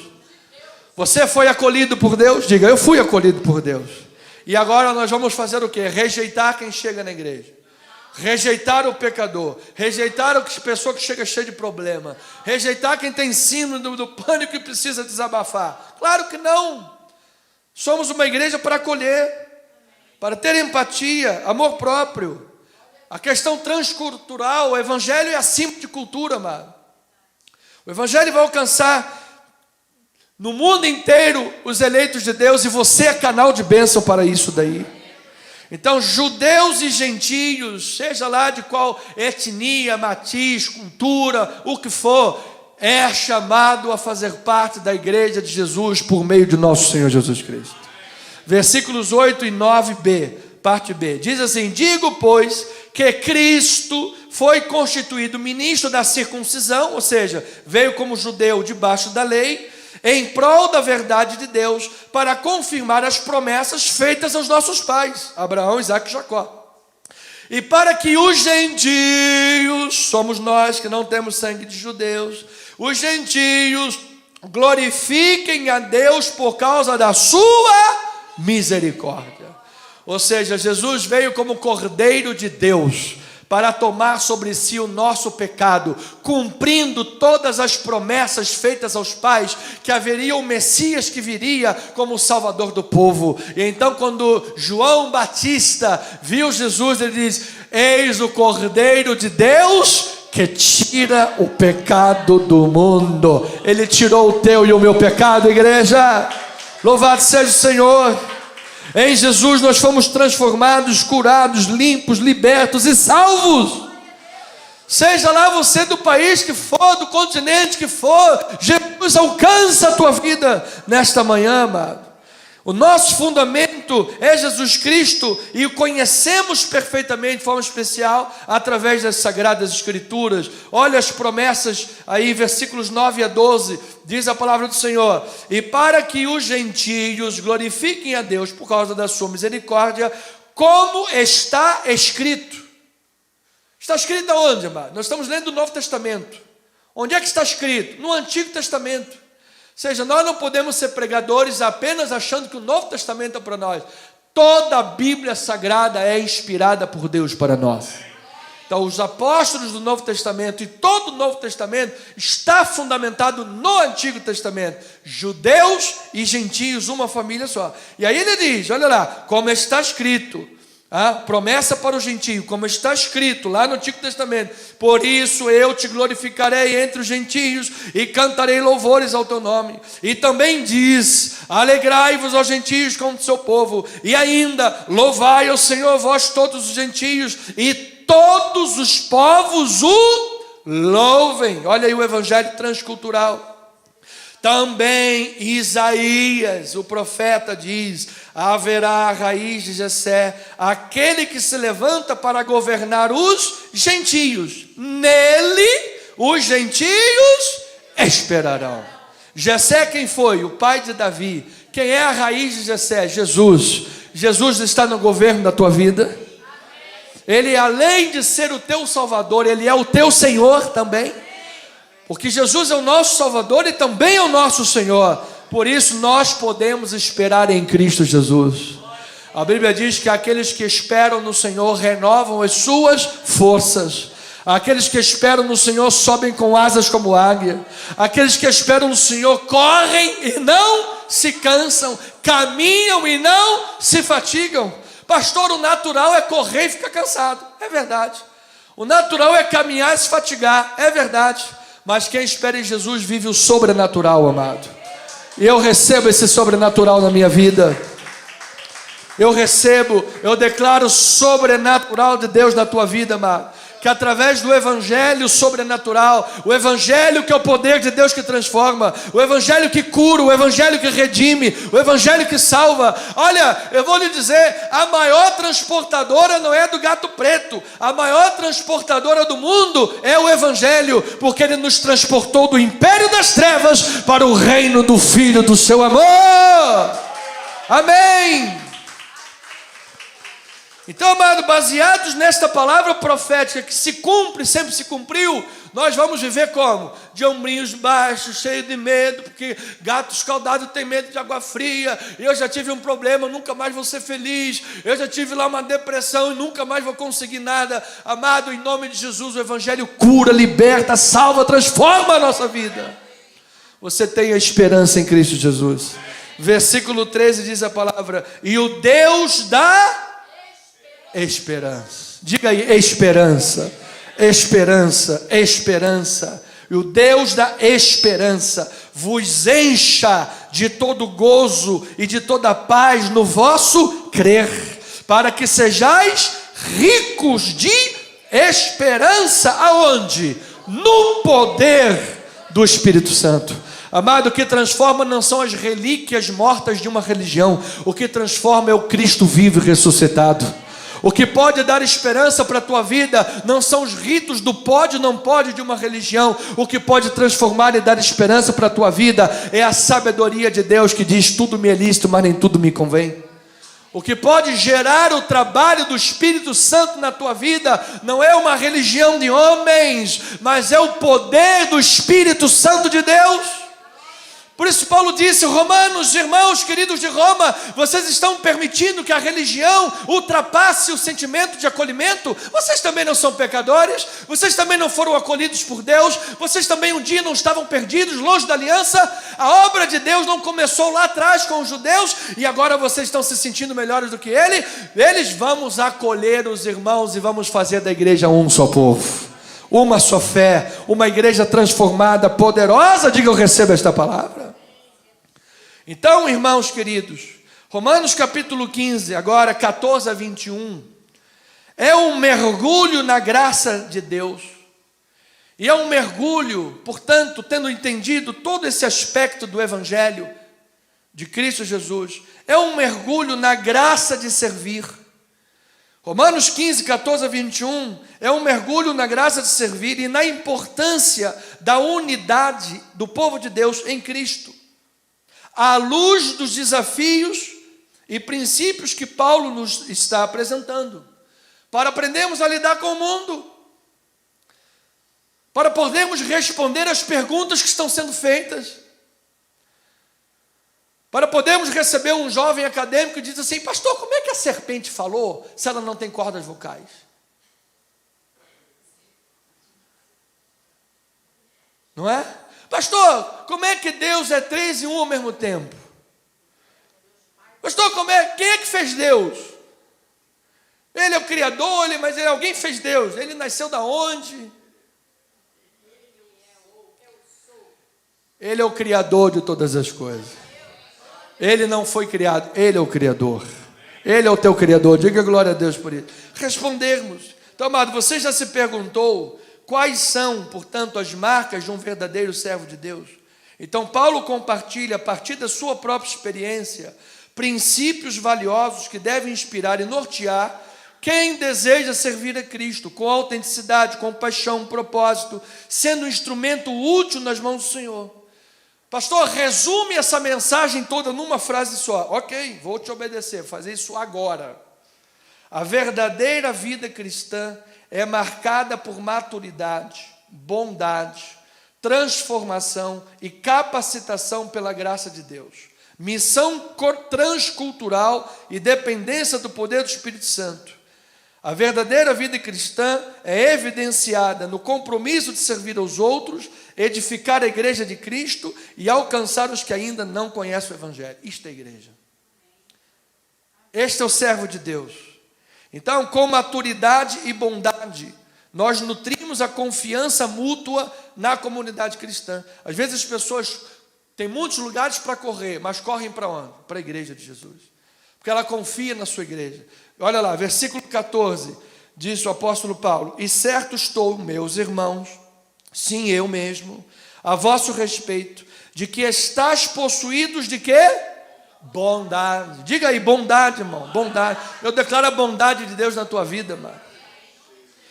Você foi acolhido por Deus? Diga: eu fui acolhido por Deus. E agora nós vamos fazer o quê? Rejeitar quem chega na igreja. Rejeitar o pecador. Rejeitar a pessoa que chega cheia de problema. Rejeitar quem tem síndrome do pânico e precisa desabafar. Claro que não. Somos uma igreja para acolher, para ter empatia, amor próprio. A questão transcultural, o Evangelho é acima de cultura, amado. O Evangelho vai alcançar no mundo inteiro os eleitos de Deus, e você é canal de bênção para isso daí. Então, judeus e gentios, seja lá de qual etnia, matiz, cultura, o que for, é chamado a fazer parte da igreja de Jesus por meio de nosso Senhor Jesus Cristo. Versículos 8 e 9b, parte B, diz assim: digo, pois, que Cristo foi constituído ministro da circuncisão, ou seja, veio como judeu debaixo da lei, em prol da verdade de Deus, para confirmar as promessas feitas aos nossos pais, Abraão, Isaque e Jacó. E para que os gentios, somos nós que não temos sangue de judeus, os gentios glorifiquem a Deus por causa da sua misericórdia. Ou seja, Jesus veio como Cordeiro de Deus para tomar sobre si o nosso pecado, cumprindo todas as promessas feitas aos pais, que haveria um Messias que viria como o Salvador do povo. E então, quando João Batista viu Jesus, ele diz: eis o Cordeiro de Deus que tira o pecado do mundo. Ele tirou o teu e o meu pecado, igreja. Louvado seja o Senhor. Em Jesus nós fomos transformados, curados, limpos, libertos e salvos. Seja lá você do país que for, do continente que for, Jesus alcança a tua vida nesta manhã, amado. O nosso fundamento favorito é Jesus Cristo e o conhecemos perfeitamente de forma especial através das Sagradas Escrituras. Olha as promessas aí, versículos 9 a 12, diz a palavra do Senhor: e para que os gentios glorifiquem a Deus por causa da sua misericórdia, como está escrito. Está escrito aonde, amado? Nós estamos lendo o Novo Testamento. Onde é que está escrito? No Antigo Testamento. Ou seja, nós não podemos ser pregadores apenas achando que o Novo Testamento é para nós. Toda a Bíblia Sagrada é inspirada por Deus para nós. Então, os apóstolos do Novo Testamento e todo o Novo Testamento está fundamentado no Antigo Testamento. Judeus e gentios, uma família só. E aí ele diz, olha lá, como está escrito, a promessa para o gentio, como está escrito lá no Antigo Testamento: por isso eu te glorificarei entre os gentios e cantarei louvores ao teu nome. E também diz: alegrai-vos aos gentios com o seu povo. E ainda: louvai ao Senhor vós todos os gentios, e todos os povos o louvem. Olha aí o evangelho transcultural. Também Isaías, o profeta, diz: haverá a raiz de Jessé, aquele que se levanta para governar os gentios. Nele os gentios esperarão. Jessé quem foi? O pai de Davi. Quem é a raiz de Jessé? Jesus. Jesus está no governo da tua vida. Ele, além de ser o teu Salvador, Ele é o teu Senhor também. Porque Jesus é o nosso Salvador e também é o nosso Senhor. Por isso nós podemos esperar em Cristo Jesus. A Bíblia diz que aqueles que esperam no Senhor renovam as suas forças. Aqueles que esperam no Senhor sobem com asas como águia. Aqueles que esperam no Senhor correm e não se cansam, caminham e não se fatigam. Pastor, o natural é correr e ficar cansado. É verdade. O natural é caminhar e se fatigar. É verdade. Mas quem espera em Jesus vive o sobrenatural, amado. E eu recebo esse sobrenatural na minha vida. Eu declaro o sobrenatural de Deus na tua vida, amado. Que através do evangelho sobrenatural, o evangelho que é o poder de Deus que transforma, o evangelho que cura, o evangelho que redime, o evangelho que salva. Olha, eu vou lhe dizer, a maior transportadora não é do gato preto, a maior transportadora do mundo é o evangelho, porque ele nos transportou do império das trevas para o reino do Filho do seu amor. Amém. Então, amado, baseados nesta palavra profética que se cumpre, sempre se cumpriu, nós vamos viver como? De ombrinhos baixos, cheio de medo, porque gato escaldado tem medo de água fria. Eu já tive um problema, nunca mais vou ser feliz. Eu já tive lá uma depressão e nunca mais vou conseguir nada. Amado, em nome de Jesus, o evangelho cura, liberta, salva, transforma a nossa vida. Você tem a esperança em Cristo Jesus. Versículo 13 diz a palavra: e o Deus da esperança. Diga aí, esperança, esperança, esperança. E o Deus da esperança vos encha de todo gozo e de toda paz no vosso crer, para que sejais ricos de esperança. Aonde? No poder do Espírito Santo. Amado, o que transforma não são as relíquias mortas de uma religião. O que transforma é o Cristo vivo e ressuscitado. O que pode dar esperança para a tua vida não são os ritos do pode e não pode de uma religião. O que pode transformar e dar esperança para a tua vida é a sabedoria de Deus, que diz: tudo me é lícito, mas nem tudo me convém. O que pode gerar o trabalho do Espírito Santo na tua vida não é uma religião de homens, mas é o poder do Espírito Santo de Deus. Por isso Paulo disse: Romanos, irmãos queridos de Roma, vocês estão permitindo que a religião ultrapasse o sentimento de acolhimento? Vocês também não são pecadores? Vocês também não foram acolhidos por Deus? Vocês também um dia não estavam perdidos, longe da aliança? A obra de Deus não começou lá atrás com os judeus e agora vocês estão se sentindo melhores do que eles? Vamos acolher os irmãos e vamos fazer da igreja um só povo, uma só fé, uma igreja transformada, poderosa. Diga: eu recebo esta palavra. Então, irmãos queridos, Romanos capítulo 15, agora 14 a 21, é um mergulho na graça de Deus. E é um mergulho, portanto, tendo entendido todo esse aspecto do evangelho, de Cristo Jesus é um mergulho na graça de servir. Romanos 15, 14 a 21 é um mergulho na graça de servir e na importância da unidade do povo de Deus em Cristo, à luz dos desafios e princípios que Paulo nos está apresentando, para aprendermos a lidar com o mundo, para podermos responder às perguntas que estão sendo feitas, para podermos receber um jovem acadêmico que diz assim: pastor, como é que a serpente falou se ela não tem cordas vocais? Não é? Pastor, como é que Deus é 3 em 1 ao mesmo tempo? Pastor, quem é que fez Deus? Ele é o Criador, mas alguém fez Deus. Ele nasceu da onde? Ele é o Criador de todas as coisas. Ele não foi criado, Ele é o Criador. Ele é o teu Criador, diga glória a Deus por isso. Respondermos. Então, amado, você já se perguntou quais são, portanto, as marcas de um verdadeiro servo de Deus? Então, Paulo compartilha, a partir da sua própria experiência, princípios valiosos que devem inspirar e nortear quem deseja servir a Cristo, com autenticidade, com paixão, propósito, sendo um instrumento útil nas mãos do Senhor. Pastor, resume essa mensagem toda numa frase só. Ok, vou te obedecer, fazer isso agora. A verdadeira vida cristã é marcada por maturidade, bondade, transformação e capacitação pela graça de Deus. Missão transcultural e dependência do poder do Espírito Santo. A verdadeira vida cristã é evidenciada no compromisso de servir aos outros, edificar a igreja de Cristo e alcançar os que ainda não conhecem o Evangelho. Isto é a igreja. Este é o servo de Deus. Então, com maturidade e bondade, nós nutrimos a confiança mútua na comunidade cristã. Às vezes as pessoas têm muitos lugares para correr, mas correm para onde? Para a igreja de Jesus. Porque ela confia na sua igreja. Olha lá, versículo 14, diz o apóstolo Paulo: e certo estou, meus irmãos, sim, eu mesmo, a vosso respeito, de que estáis possuídos de quê? Bondade. Diga aí, bondade, irmão, bondade. Eu declaro a bondade de Deus na tua vida, irmão.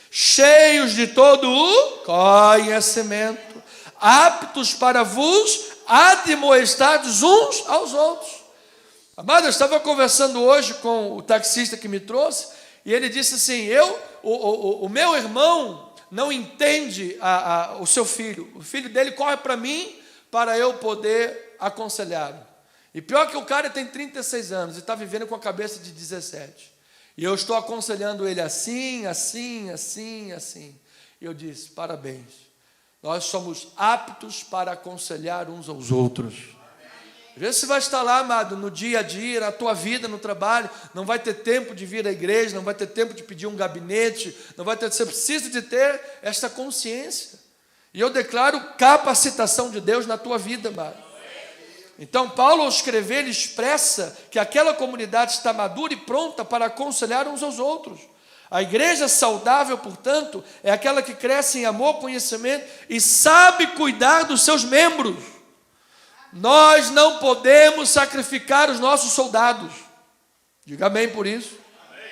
Cheios de todo o conhecimento, aptos para vos admoestardes uns aos outros. Amado, eu estava conversando hoje com o taxista que me trouxe, e ele disse assim: o meu irmão não entende o seu filho. O filho dele corre para mim para eu poder aconselhá-lo. E pior que o cara tem 36 anos e está vivendo com a cabeça de 17. E eu estou aconselhando ele assim, assim, assim, assim. E eu disse: parabéns, nós somos aptos para aconselhar uns aos outros. Às vezes você vai estar lá, amado, no dia a dia, na tua vida, no trabalho, não vai ter tempo de vir à igreja, não vai ter tempo de pedir um gabinete, você precisa de ter esta consciência. E eu declaro capacitação de Deus na tua vida, amado. Então, Paulo, ao escrever, ele expressa que aquela comunidade está madura e pronta para aconselhar uns aos outros. A igreja saudável, portanto, é aquela que cresce em amor, conhecimento e sabe cuidar dos seus membros. Nós não podemos sacrificar os nossos soldados. Diga amém por isso. Amém.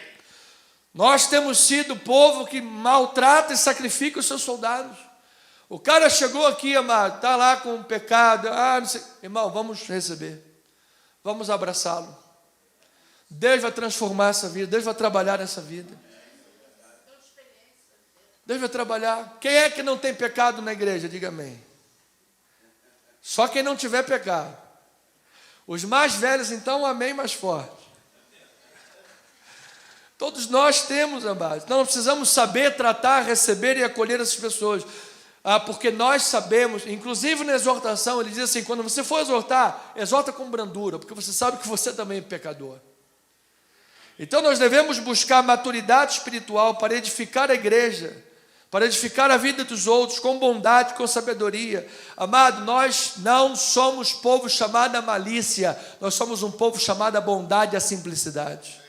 Nós temos sido o povo que maltrata e sacrifica os seus soldados. O cara chegou aqui, amado, está lá com um pecado. Não sei. Irmão, vamos receber. Vamos abraçá-lo. Deus vai transformar essa vida. Deus vai trabalhar nessa vida. Deus vai trabalhar. Quem é que não tem pecado na igreja? Diga amém. Só quem não tiver pecado. Os mais velhos, então, amém mais forte. Todos nós temos, amados. Então, nós precisamos saber tratar, receber e acolher essas pessoas. Porque nós sabemos, inclusive na exortação, ele diz assim: quando você for exortar, exorta com brandura, porque você sabe que você também é pecador. Então, nós devemos buscar maturidade espiritual para edificar a igreja, para edificar a vida dos outros com bondade, com sabedoria. Amado, nós não somos povo chamado a malícia, nós somos um povo chamado a bondade e a simplicidade.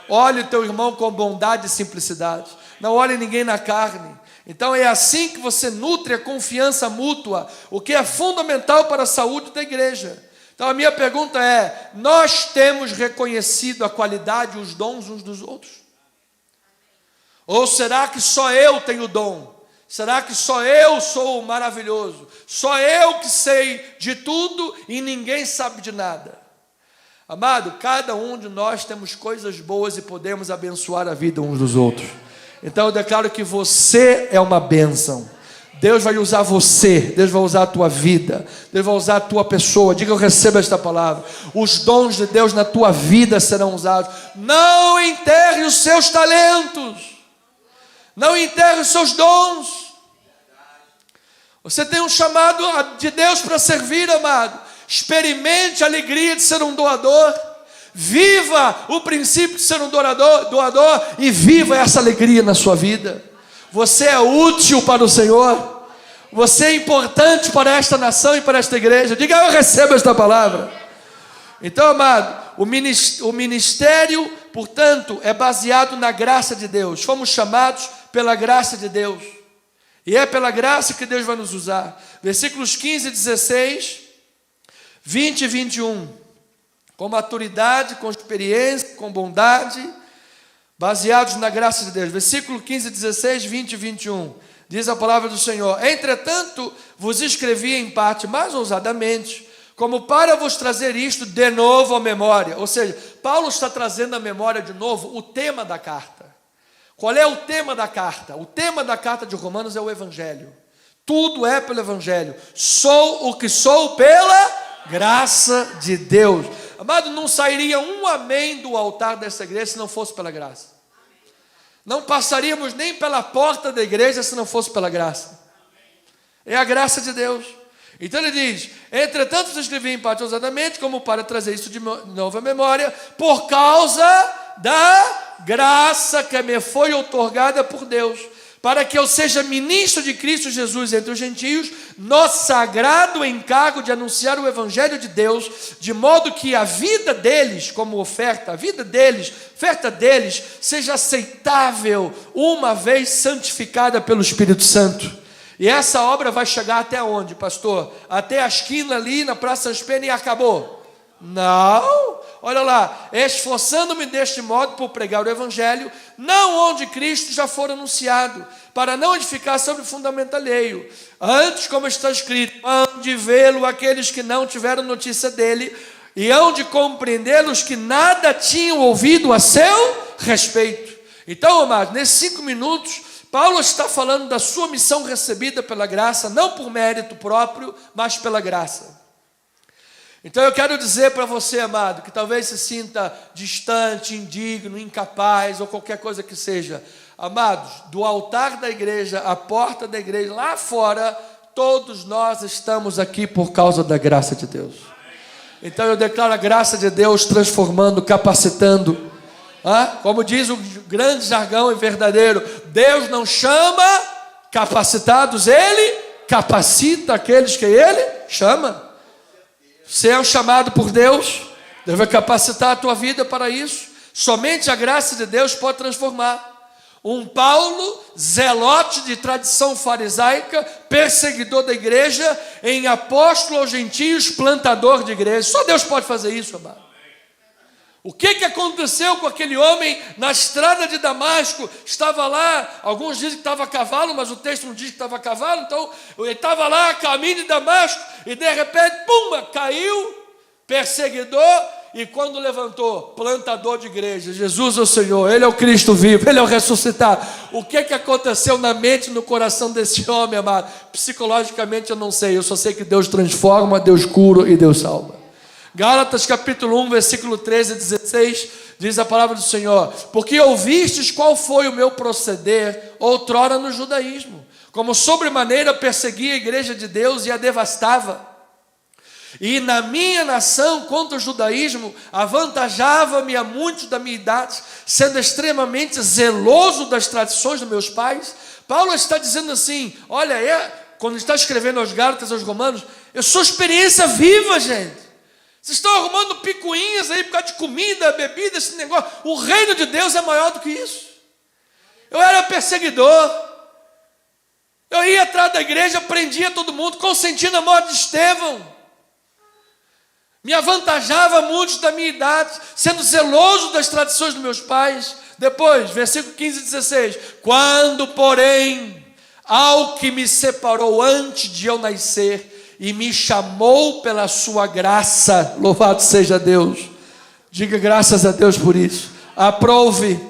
Olhe o teu irmão com bondade e simplicidade, não olhe ninguém na carne. Então é assim que você nutre a confiança mútua, o que é fundamental para a saúde da igreja. Então a minha pergunta é: nós temos reconhecido a qualidade e os dons uns dos outros? Ou será que só eu tenho dom? Será que só eu sou maravilhoso? Só eu que sei de tudo e ninguém sabe de nada? Amado, cada um de nós temos coisas boas e podemos abençoar a vida uns dos outros. Então eu declaro que você é uma bênção. Deus vai usar você, Deus vai usar a tua vida, Deus vai usar a tua pessoa. Diga: eu recebo esta palavra. Os dons de Deus na tua vida serão usados. Não enterre os seus talentos, não enterre os seus dons. Você tem um chamado de Deus para servir, amado. Experimente a alegria de ser um doador. Viva o princípio de ser um doador e viva essa alegria na sua vida. Você é útil para o Senhor. Você é importante para esta nação e para esta igreja. Diga: eu recebo esta palavra. Então, amado, o ministério, portanto, é baseado na graça de Deus. Fomos chamados pela graça de Deus. E é pela graça que Deus vai nos usar. Versículos 15 e 16, 20 e 21. Com maturidade, com experiência, com bondade, baseados na graça de Deus. Versículo 15, 16, 20 e 21. Diz a palavra do Senhor: entretanto, vos escrevi em parte mais ousadamente, como para vos trazer isto de novo à memória. Ou seja, Paulo está trazendo à memória de novo o tema da carta. Qual é o tema da carta? O tema da carta de Romanos é o Evangelho. Tudo é pelo Evangelho. Sou o que sou pela graça de Deus. Amado, não sairia um amém do altar dessa igreja se não fosse pela graça. Não passaríamos nem pela porta da igreja se não fosse pela graça. É a graça de Deus. Então ele diz: entretanto vos escrevi em parte ousadamente, como para trazer isso de novo à memória, por causa da graça que me foi outorgada por Deus, para que eu seja ministro de Cristo Jesus entre os gentios, no sagrado encargo de anunciar o Evangelho de Deus, de modo que a vida deles, como oferta, oferta deles, seja aceitável, uma vez santificada pelo Espírito Santo. E essa obra vai chegar até onde, pastor? Até a esquina ali na Praça São Pena e acabou? Não, olha lá: esforçando-me deste modo por pregar o Evangelho, não onde Cristo já for anunciado, para não edificar sobre fundamento alheio. Antes, como está escrito, hão de vê-lo aqueles que não tiveram notícia dele, e hão de compreendê-los que nada tinham ouvido a seu respeito. Então, amados, nesses 5 minutos, Paulo está falando da sua missão recebida pela graça, não por mérito próprio, mas pela graça. Então eu quero dizer para você, amado, que talvez se sinta distante, indigno, incapaz ou qualquer coisa que seja. Amados, do altar da igreja, à porta da igreja, lá fora, todos nós estamos aqui por causa da graça de Deus. Então eu declaro a graça de Deus transformando, capacitando. Como diz o grande jargão e verdadeiro: Deus não chama capacitados, Ele capacita aqueles que Ele chama. Você é um chamado por Deus, Deus vai capacitar a tua vida para isso. Somente a graça de Deus pode transformar um Paulo, zelote de tradição farisaica, perseguidor da igreja, em apóstolo aos gentios, plantador de igreja. Só Deus pode fazer isso, amado. O que aconteceu com aquele homem na estrada de Damasco? Estava lá, alguns dizem que estava a cavalo, mas o texto não diz que estava a cavalo. Então ele estava lá a caminho de Damasco e de repente, pumba, caiu, perseguidor, e quando levantou, plantador de igreja. Jesus é o Senhor, Ele é o Cristo vivo, Ele é o ressuscitado. O que aconteceu na mente e no coração desse homem, amado? Psicologicamente eu não sei, eu só sei que Deus transforma, Deus cura e Deus salva. Gálatas capítulo 1, versículo 13 e 16, diz a palavra do Senhor: porque ouvistes qual foi o meu proceder outrora no judaísmo, como sobremaneira perseguia a igreja de Deus e a devastava. E na minha nação, quanto ao judaísmo, avantajava-me a muitos da minha idade, sendo extremamente zeloso das tradições dos meus pais. Paulo está dizendo assim: olha, quando está escrevendo aos Gálatas, aos Romanos, eu sou experiência viva, gente. Vocês estão arrumando picuinhas aí por causa de comida, bebida, esse negócio. O reino de Deus é maior do que isso. Eu era perseguidor. Eu ia atrás da igreja, prendia todo mundo, consentindo a morte de Estevão. me avantajava muito da minha idade, sendo zeloso das tradições dos meus pais. Depois, versículo 15 e 16, quando, porém, ao que me separou antes de eu nascer e me chamou pela sua graça, louvado seja Deus, diga graças a Deus por isso, aprove,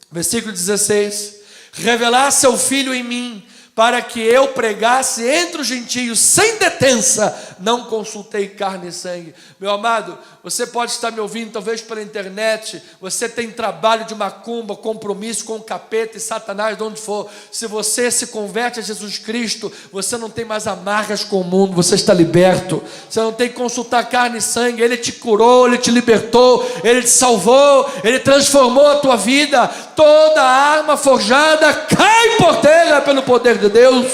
versículo 16, revelar seu Filho em mim, para que eu pregasse entre os gentios sem detença, não consultei carne e sangue. Meu amado, você pode estar me ouvindo talvez pela internet, você tem trabalho de macumba, compromisso com o capeta e Satanás, de onde for. Se você se converte a Jesus Cristo, você não tem mais amarras com o mundo, você está liberto. Você não tem que consultar carne e sangue. Ele te curou, Ele te libertou, Ele te salvou, Ele transformou a tua vida. Toda arma forjada cai por terra pelo poder de Deus.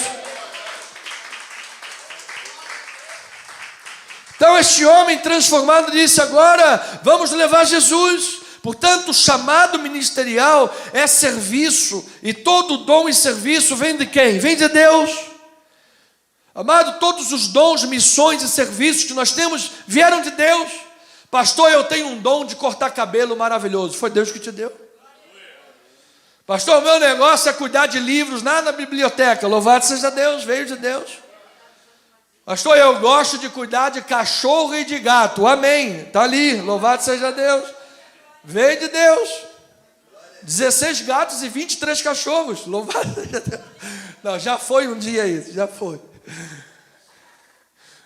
Então este homem transformado disse: agora vamos levar Jesus. Portanto, o chamado ministerial é serviço, e todo dom e serviço vem de quem? Vem de Deus. Amado, todos os dons, missões e serviços que nós temos vieram de Deus. Pastor, eu tenho um dom de cortar cabelo maravilhoso. Foi Deus que te deu. Pastor, o meu negócio é cuidar de livros lá na biblioteca. Louvado seja Deus, veio de Deus. Pastor, eu gosto de cuidar de cachorro e de gato. Amém, está ali, louvado seja Deus. Veio de Deus. 16 gatos e 23 cachorros. Louvado seja Deus. Não, já foi um dia isso, já foi.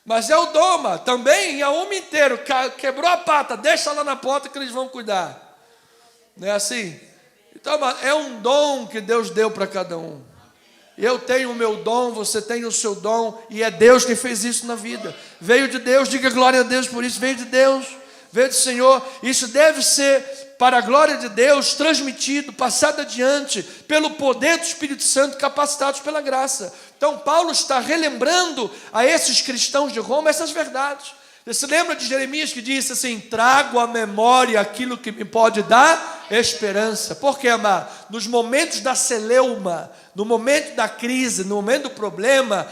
Mas é o doma, também a uma inteiro. Quebrou a pata, deixa lá na porta que eles vão cuidar. Não é assim? Então, é um dom que Deus deu para cada um. Eu tenho o meu dom, você tem o seu dom, e é Deus que fez isso na vida. Veio de Deus, diga glória a Deus por isso. Veio de Deus, veio do Senhor. Isso deve ser, para a glória de Deus, transmitido, passado adiante, pelo poder do Espírito Santo, capacitados pela graça. Então Paulo está relembrando a esses cristãos de Roma essas verdades. Você se lembra de Jeremias que disse assim: trago à memória aquilo que me pode dar esperança. Por quê, amado? Nos momentos da celeuma, no momento da crise, no momento do problema,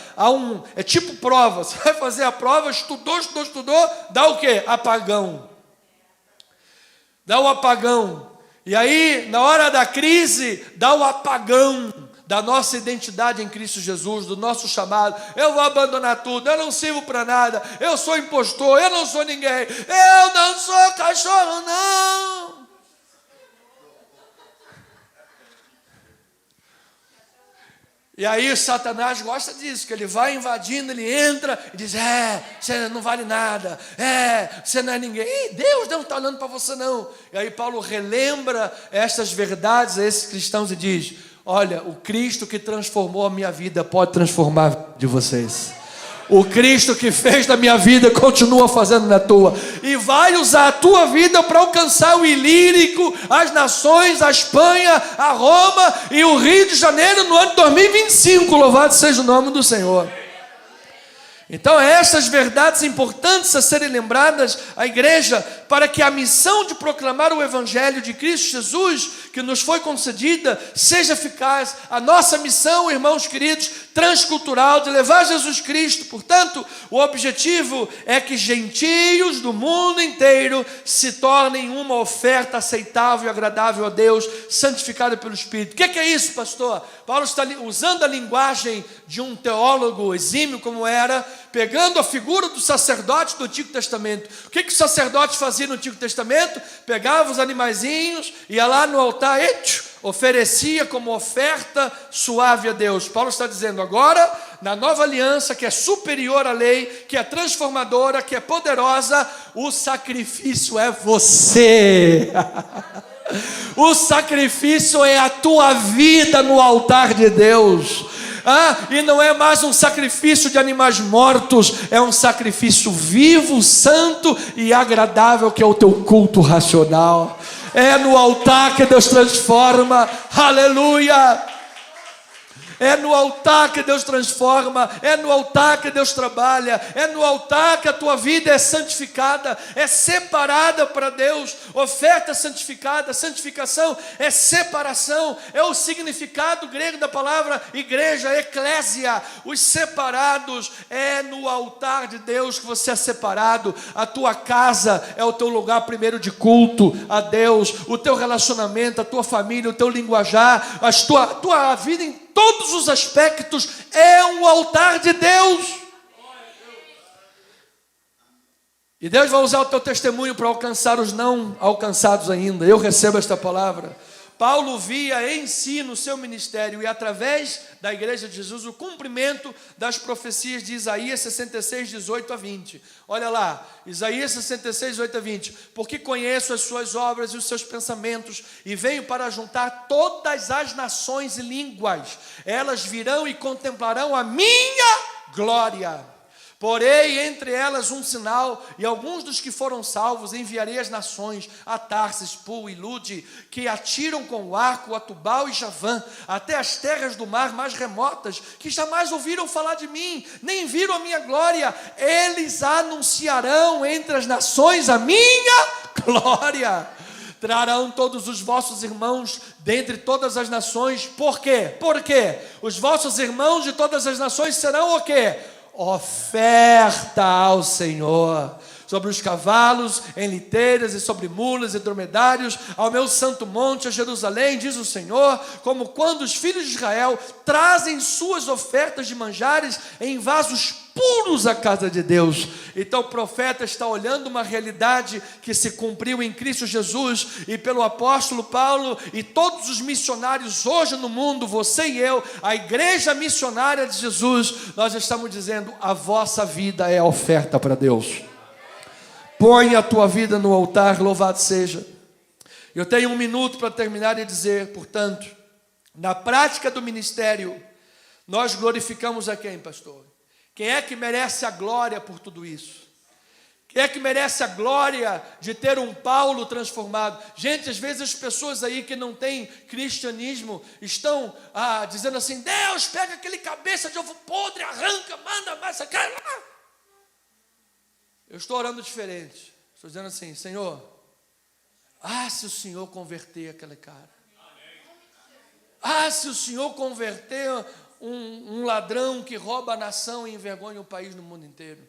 é tipo prova. Você vai fazer a prova, estudou, dá o quê? Apagão. Dá o apagão. E aí, na hora da crise, dá o apagão da nossa identidade em Cristo Jesus, do nosso chamado. Eu vou abandonar tudo, eu não sirvo para nada, eu sou impostor, eu não sou ninguém, eu não sou cachorro, não. E aí Satanás gosta disso, que ele vai invadindo, ele entra e diz: você não vale nada, você não é ninguém. Deus não está olhando para você não. E aí Paulo relembra estas verdades a esses cristãos e diz: olha, o Cristo que transformou a minha vida pode transformar a vida de vocês. O Cristo que fez na minha vida continua fazendo na tua, e vai usar a tua vida para alcançar o Ilírico, as nações, a Espanha, a Roma e o Rio de Janeiro no ano de 2025. Louvado seja o nome do Senhor. Então, essas verdades importantes a serem lembradas à igreja, para que a missão de proclamar o Evangelho de Cristo Jesus, que nos foi concedida, seja eficaz. A nossa missão, irmãos queridos, transcultural, de levar Jesus Cristo. Portanto, o objetivo é que gentios do mundo inteiro se tornem uma oferta aceitável e agradável a Deus, santificada pelo Espírito. O que é isso, pastor? Paulo está usando a linguagem de um teólogo exímio como era, pegando a figura do sacerdote do Antigo Testamento. O que o sacerdote fazia no Antigo Testamento? Pegava os animaizinhos, ia lá no altar e oferecia como oferta suave a Deus. Paulo está dizendo agora, na nova aliança, que é superior à lei, que é transformadora, que é poderosa, o sacrifício é você. O sacrifício é a tua vida no altar de Deus. E não é mais um sacrifício de animais mortos, é um sacrifício vivo, santo e agradável, que é o teu culto racional. É no altar que Deus transforma. Aleluia! É no altar que Deus transforma, é no altar que Deus trabalha, é no altar que a tua vida é santificada, é separada para Deus. Oferta santificada, santificação é separação, é o significado grego da palavra igreja, eclésia. Os separados, é no altar de Deus que você é separado. A tua casa é o teu lugar primeiro de culto a Deus, o teu relacionamento, a tua família, o teu linguajar, a tua vida em todos os aspectos é um altar de Deus. E Deus vai usar o teu testemunho para alcançar os não alcançados ainda. Eu recebo esta palavra. Paulo via em si, no seu ministério e através da igreja de Jesus, o cumprimento das profecias de Isaías 66, 18 a 20. Olha lá, Isaías 66, 18 a 20. Porque conheço as suas obras e os seus pensamentos, e venho para juntar todas as nações e línguas. Elas virão e contemplarão a minha glória. Porei entre elas um sinal, e alguns dos que foram salvos enviarei às nações, a Tarsis, Pul e Lude, que atiram com o arco a Tubal e Javã, até as terras do mar mais remotas, que jamais ouviram falar de mim, nem viram a minha glória. Eles anunciarão entre as nações a minha glória. Trarão todos os vossos irmãos dentre todas as nações. Por quê? Porque os vossos irmãos de todas as nações serão o quê? Oferta ao Senhor, sobre os cavalos, em liteiras e sobre mulas e dromedários, ao meu santo monte, a Jerusalém, diz o Senhor, como quando os filhos de Israel trazem suas ofertas de manjares em vasos puros à casa de Deus. Então o profeta está olhando uma realidade que se cumpriu em Cristo Jesus, e pelo apóstolo Paulo e todos os missionários hoje no mundo, você e eu, a igreja missionária de Jesus, nós estamos dizendo: a vossa vida é a oferta para Deus. Põe a tua vida no altar, louvado seja. Eu tenho 1 minuto para terminar e dizer, portanto, na prática do ministério, nós glorificamos a quem, pastor? Quem é que merece a glória por tudo isso? Quem é que merece a glória de ter um Paulo transformado? Gente, às vezes as pessoas aí que não têm cristianismo estão dizendo assim: Deus, pega aquele cabeça de ovo podre, arranca, manda mais essa cara lá. Eu estou orando diferente. Estou dizendo assim: Senhor, se o Senhor converter aquele cara. Se o Senhor converter um ladrão que rouba a nação e envergonha o país no mundo inteiro.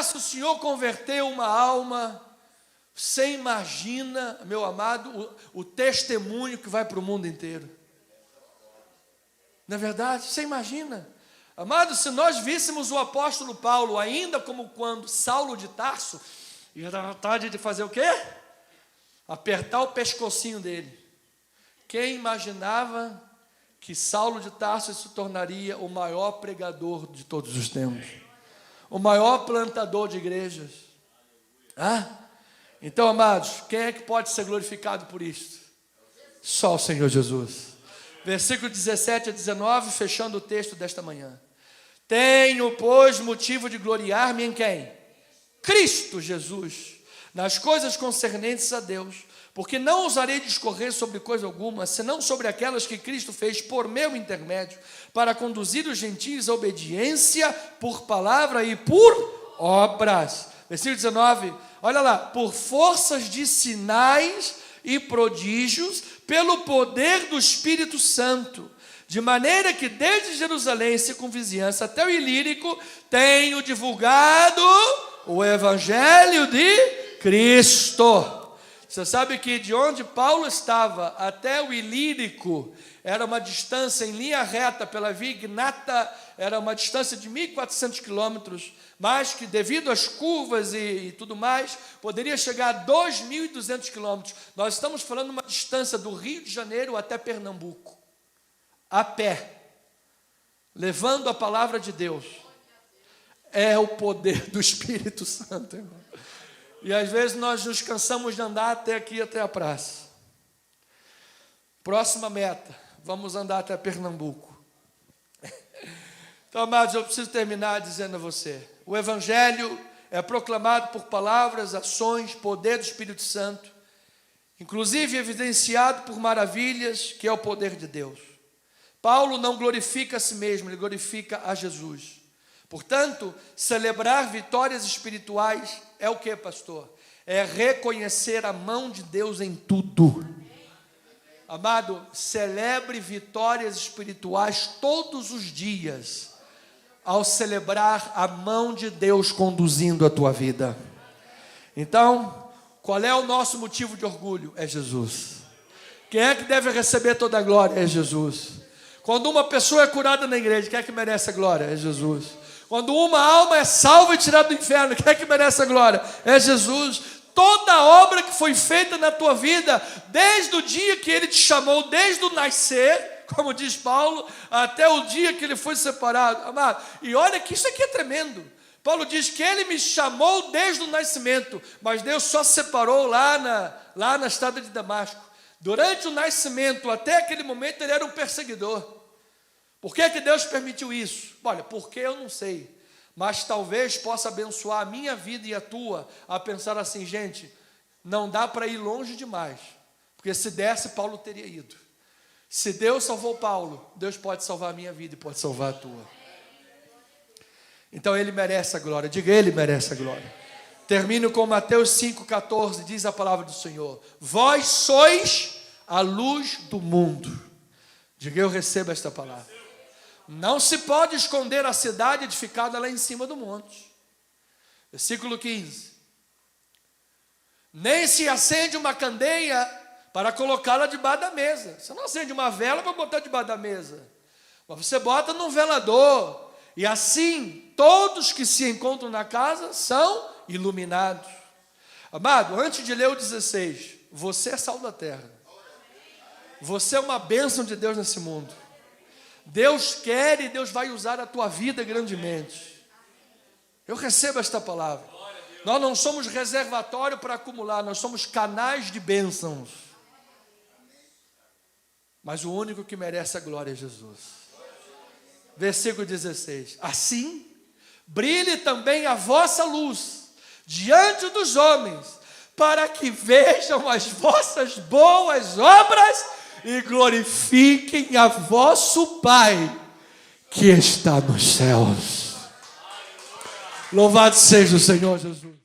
Se o Senhor converter uma alma, você imagina, meu amado, o testemunho que vai para o mundo inteiro. Não é verdade? Você imagina? Amado, se nós víssemos o apóstolo Paulo ainda como quando Saulo de Tarso, ia dar vontade de fazer o quê? Apertar o pescocinho dele. Quem imaginava que Saulo de Tarso se tornaria o maior pregador de todos os tempos? O maior plantador de igrejas? Então, amados, quem é que pode ser glorificado por isto? Só o Senhor Jesus. Versículo 17 a 19, fechando o texto desta manhã. Tenho, pois, motivo de gloriar-me em quem? Cristo Jesus, nas coisas concernentes a Deus, porque não ousarei discorrer sobre coisa alguma, senão sobre aquelas que Cristo fez por meu intermédio, para conduzir os gentios à obediência por palavra e por obras. Versículo 19, olha lá: por forças de sinais e prodígios, pelo poder do Espírito Santo, de maneira que desde Jerusalém, circunvizinhança, até o Ilírico, tenho divulgado o Evangelho de Cristo. Você sabe que de onde Paulo estava até o Ilírico era uma distância em linha reta pela via ignata, era uma distância de 1.400 quilômetros, mas que devido às curvas e tudo mais, poderia chegar a 2.200 quilômetros. Nós estamos falando de uma distância do Rio de Janeiro até Pernambuco, a pé, levando a palavra de Deus. É o poder do Espírito Santo, irmão. E às vezes nós nos cansamos de andar até aqui, até a praça. Próxima meta, vamos andar até Pernambuco. Então, amados, eu preciso terminar dizendo a você: o Evangelho é proclamado por palavras, ações, poder do Espírito Santo, inclusive evidenciado por maravilhas, que é o poder de Deus. Paulo não glorifica a si mesmo, ele glorifica a Jesus. Portanto, celebrar vitórias espirituais é o que, pastor? É reconhecer a mão de Deus em tudo. Amado, celebre vitórias espirituais todos os dias, ao celebrar a mão de Deus conduzindo a tua vida. Então, qual é o nosso motivo de orgulho? É Jesus. Quem é que deve receber toda a glória? É Jesus. Quando uma pessoa é curada na igreja, quem é que merece a glória? É Jesus. Quando uma alma é salva e tirada do inferno, quem é que merece a glória? É Jesus. Toda a obra que foi feita na tua vida, desde o dia que Ele te chamou, desde o nascer, como diz Paulo, até o dia que Ele foi separado, amado. E olha que isso aqui é tremendo. Paulo diz que Ele me chamou desde o nascimento, mas Deus só separou lá na estrada de Damasco. Durante o nascimento, até aquele momento, Ele era um perseguidor. Por que Deus permitiu isso? Olha, porque eu não sei. Mas talvez possa abençoar a minha vida e a tua, a pensar assim, gente, não dá para ir longe demais, porque se desse, Paulo teria ido. Se Deus salvou Paulo, Deus pode salvar a minha vida e pode salvar a tua. Então Ele merece a glória, diga, Ele merece a glória. Termino com Mateus 5,14, diz a palavra do Senhor: vós sois a luz do mundo. Diga, eu recebo esta palavra. Não se pode esconder a cidade edificada lá em cima do monte. Versículo 15. Nem se acende uma candeia para colocá-la debaixo da mesa. Você não acende uma vela para botar debaixo da mesa, mas você bota num velador. E assim, todos que se encontram na casa são iluminados. Amado, antes de ler o 16, você é sal da terra. Você é uma bênção de Deus nesse mundo. Deus quer e Deus vai usar a tua vida grandemente. Eu recebo esta palavra. Nós não somos reservatório para acumular, nós somos canais de bênçãos. Mas o único que merece a glória é Jesus. Versículo 16. Assim, brilhe também a vossa luz diante dos homens, para que vejam as vossas boas obras e glorifiquem a vosso Pai que está nos céus. Louvado seja o Senhor Jesus.